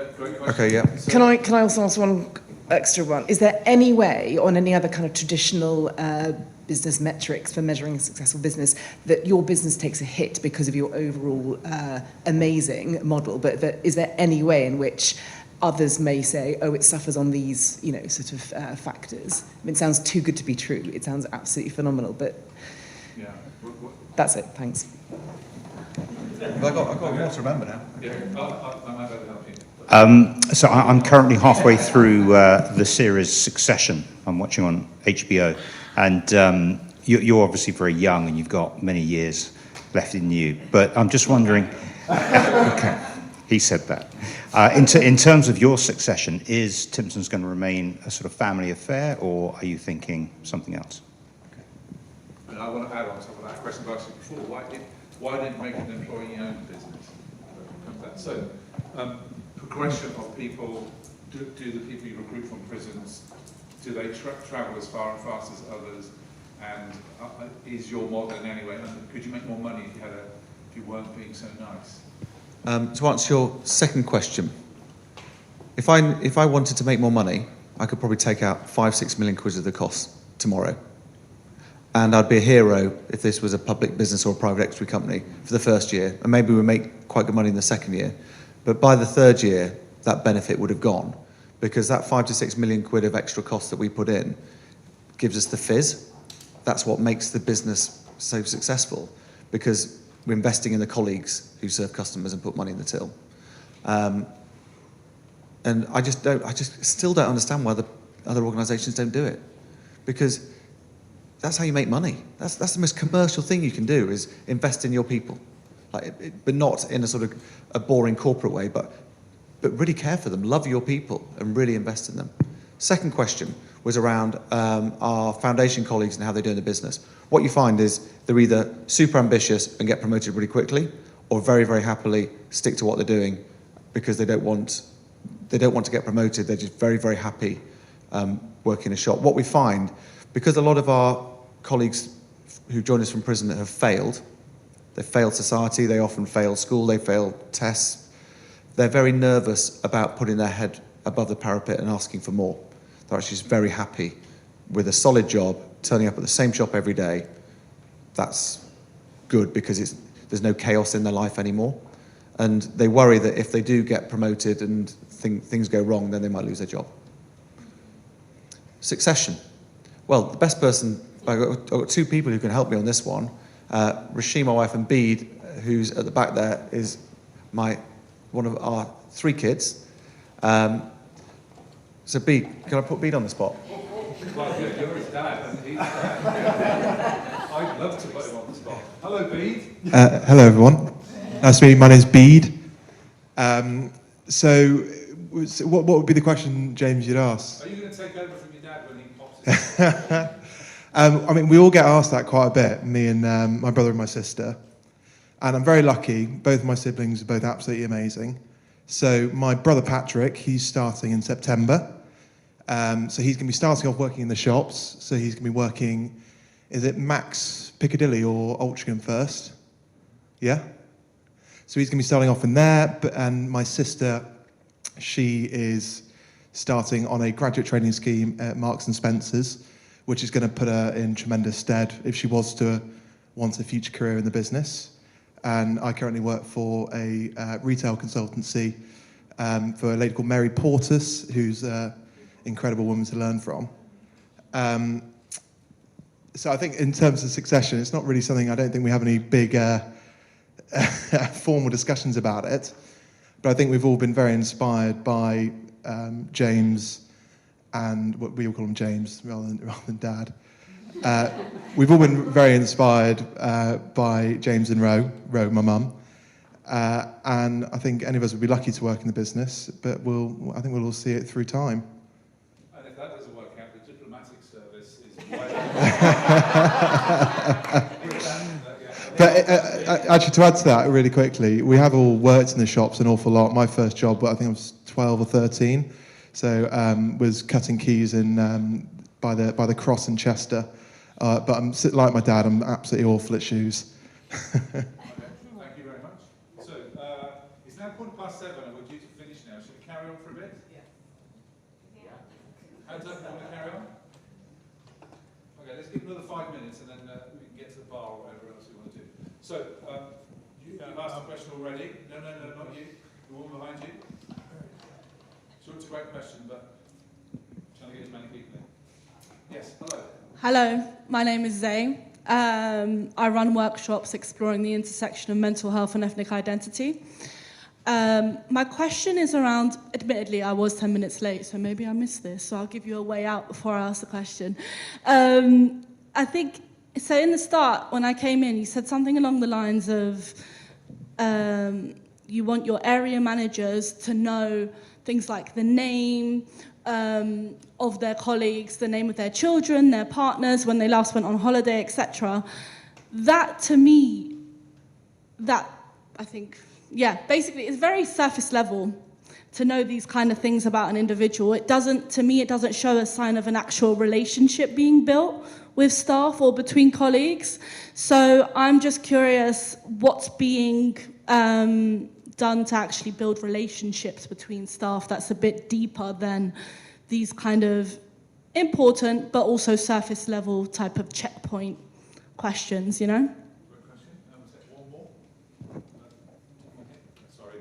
okay, yeah. Can I also ask one extra one? Is there any way, on any other kind of traditional business metrics for measuring a successful business, that your business takes a hit because of your overall amazing model, but is there any way in which others may say, oh, it suffers on these, sort of factors? I mean, it sounds too good to be true. It sounds absolutely phenomenal, but Yeah. that's it. Thanks. I've got more to remember now. Yeah, I might be able to help you. So I'm currently halfway through the series Succession. I'm watching on HBO, and you're obviously very young and you've got many years left in you. But I'm just wondering. Okay, he said that. In terms of your succession, is Timpson's going to remain a sort of family affair, or are you thinking something else? And I want to add on top of that question I asked you before. Why didn't you make it an employee-owned business? So, progression of people, do the people you recruit from prisons, do they travel as far and fast as others? And is your model in any way, could you make more money if you weren't being so nice? To answer your second question, if I wanted to make more money, I could probably take out 5-6 million quid of the cost tomorrow. And I'd be a hero if this was a public business or a private equity company for the first year. And maybe we make quite good money in the second year. But by the third year, that benefit would have gone. Because that 5 to 6 million quid of extra cost that we put in gives us the fizz. That's what makes the business so successful. Because we're investing in the colleagues who serve customers and put money in the till. And I just still don't understand why the other organisations don't do it. Because that's how you make money. That's the most commercial thing you can do, is invest in your people, but not in a sort of a boring corporate way, but really care for them, love your people, and really invest in them. Second question was around our foundation colleagues and how they do in the business. What you find is they're either super ambitious and get promoted really quickly, or very, very happily stick to what they're doing because they don't want to get promoted. They're just very, very happy working in a shop. What we find, because a lot of our colleagues who join us from prison have failed, they failed society, they often fail school, they fail tests, they're very nervous about putting their head above the parapet and asking for more. They're actually just very happy with a solid job, turning up at the same shop every day. That's good because there's no chaos in their life anymore. And they worry that if they do get promoted and things go wrong, then they might lose their job. Succession. Well, the best person, I've got two people who can help me on this one. Rasheen, my wife, and Bede, who's at the back there, is one of our 3 kids. So Bede, can I put Bede on the spot? Well, you're his dad, and he's I'd love to put him on the spot. Hello, Bede. Hello, everyone. Nice to meet you. My name's Bede. So what would be the question, James, you'd ask? Are you going to take over from your dad when he pops in? I mean, we all get asked that quite a bit, me and my brother and my sister. And I'm very lucky. Both my siblings are both absolutely amazing. So my brother Patrick, he's starting in September. So he's going to be starting off working in the shops. So he's going to be working, is it Max Piccadilly or Altrincham first? Yeah? So he's going to be starting off in there. And my sister, she is starting on a graduate training scheme at Marks and Spencer's, which is going to put her in tremendous stead if she was to want a future career in the business. And I currently work for a retail consultancy for a lady called Mary Portis, who's an incredible woman to learn from. So I think in terms of succession, it's not really something, I don't think we have any big formal discussions about it. But I think we've all been very inspired by James, and what we all call him James rather than Dad. We've all been very inspired by James and Ro, my mum. And I think any of us would be lucky to work in the business, but I think we'll all see it through time. And if that doesn't work out, the diplomatic service is But actually, to add to that really quickly, we have all worked in the shops an awful lot. My first job, I think I was 12 or 13, so was cutting keys in by the Cross in Chester. But I'm like my dad, I'm absolutely awful at shoes. Okay, thank you very much. So, it's now 7:15 and we're due to finish now. Should we carry on for a bit? Yeah. Hands up if you want to carry on. Okay, let's give another 5 minutes and then we can get to the bar or whatever else we want to do. So, you've asked a question already. No, not you. The woman behind you. Sure, it's a great question, but trying to get as many people in. Yes, hello. Hello, my name is Zay. I run workshops exploring the intersection of mental health and ethnic identity. My question is around, admittedly, I was 10 minutes late, so maybe I missed this, so I'll give you a way out before I ask the question. I think, so in the start, when I came in, you said something along the lines of you want your area managers to know things like the name of their colleagues, the name of their children, their partners, when they last went on holiday, etc. That, to me, I think, basically, it's very surface level to know these kind of things about an individual. To me, it doesn't show a sign of an actual relationship being built with staff or between colleagues. So I'm just curious what's being done to actually build relationships between staff that's a bit deeper than these kind of important but also surface level type of checkpoint questions, you know? Great question. One more. Sorry.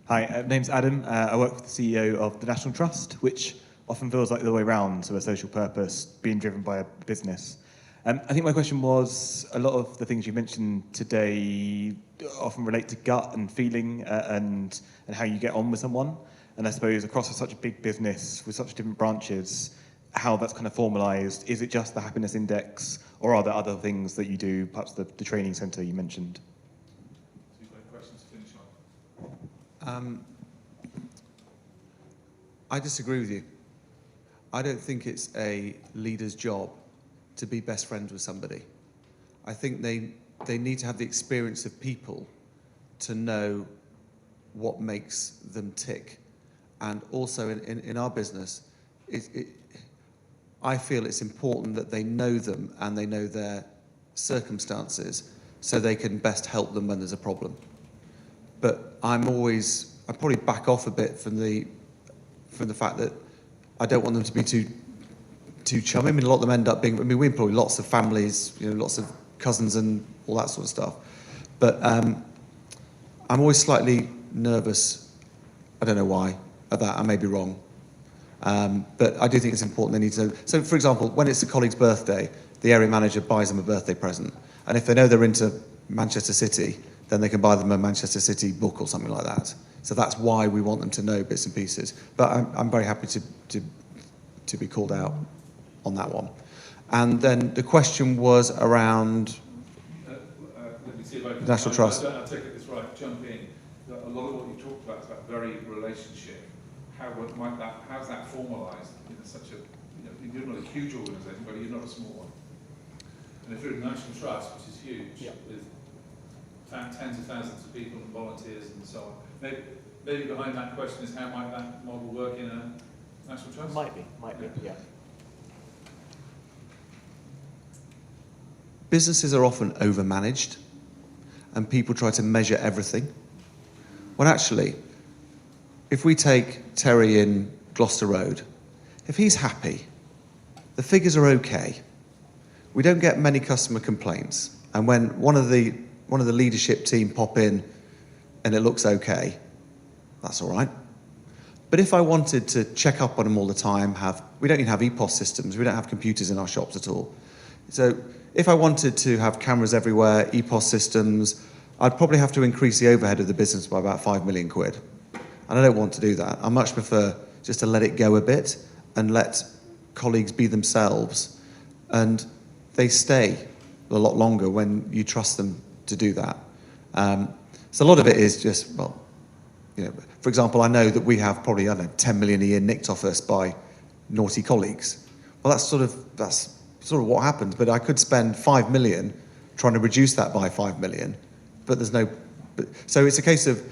Hi, my name's Adam. I work for the CEO of the National Trust, which often feels like the other way around, so a social purpose being driven by a business. I think my question was, a lot of the things you mentioned today often relate to gut and feeling and how you get on with someone. And I suppose across such a big business with such different branches, how that's kind of formalised. Is it just the happiness index, or are there other things that you do, perhaps the training centre you mentioned? You've got questions to finish on. I disagree with you. I don't think it's a leader's job to be best friends with somebody. I think they need to have the experience of people to know what makes them tick. And also in our business, I feel it's important that they know them and they know their circumstances so they can best help them when there's a problem. But I probably back off a bit from the fact that I don't want them to be too chummy. I mean, a lot of them end up being, we employ lots of families, lots of cousins and all that sort of stuff. But I'm always slightly nervous, I don't know why, of that, I may be wrong. But I do think it's important they need to. So, for example, when it's a colleague's birthday, the area manager buys them a birthday present. And if they know they're into Manchester City, then they can buy them a Manchester City book or something like that. So that's why we want them to know bits and pieces. But I'm very happy to be called out on that one. And then the question was around let me see if I can, National Trust. I'll take it this right, jump in. A lot of what you talked about is that very relationship. How's that formalised in such a, you're not a huge organisation, but you're not a small one. And if you're a National Trust, which is huge, with tens of thousands of people and volunteers and so on, maybe behind that question is how might that model work in a National Trust? Might be, yeah. Businesses are often overmanaged and people try to measure everything. When actually, if we take Terry in Gloucester Road, if he's happy, the figures are okay. We don't get many customer complaints. And when one of the leadership team pop in and it looks okay, that's all right. But if I wanted to check up on them all the time, we don't even have EPOS systems, we don't have computers in our shops at all. So if I wanted to have cameras everywhere, EPOS systems, I'd probably have to increase the overhead of the business by about 5 million quid. And I don't want to do that. I much prefer just to let it go a bit and let colleagues be themselves. And they stay a lot longer when you trust them to do that. So a lot of it is just, for example, I know that we have probably, 10 million a year nicked off us by naughty colleagues. Well, that's sort of what happens. But I could spend 5 million trying to reduce that by 5 million, but there's no. So it's a case of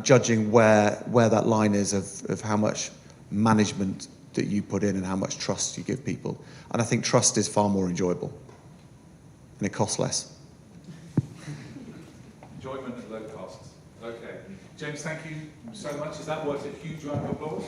judging where that line is of how much management that you put in and how much trust you give people. And I think trust is far more enjoyable, and it costs less. Enjoyment at low costs. Okay. James, thank you so much. Is that worth a huge round of applause?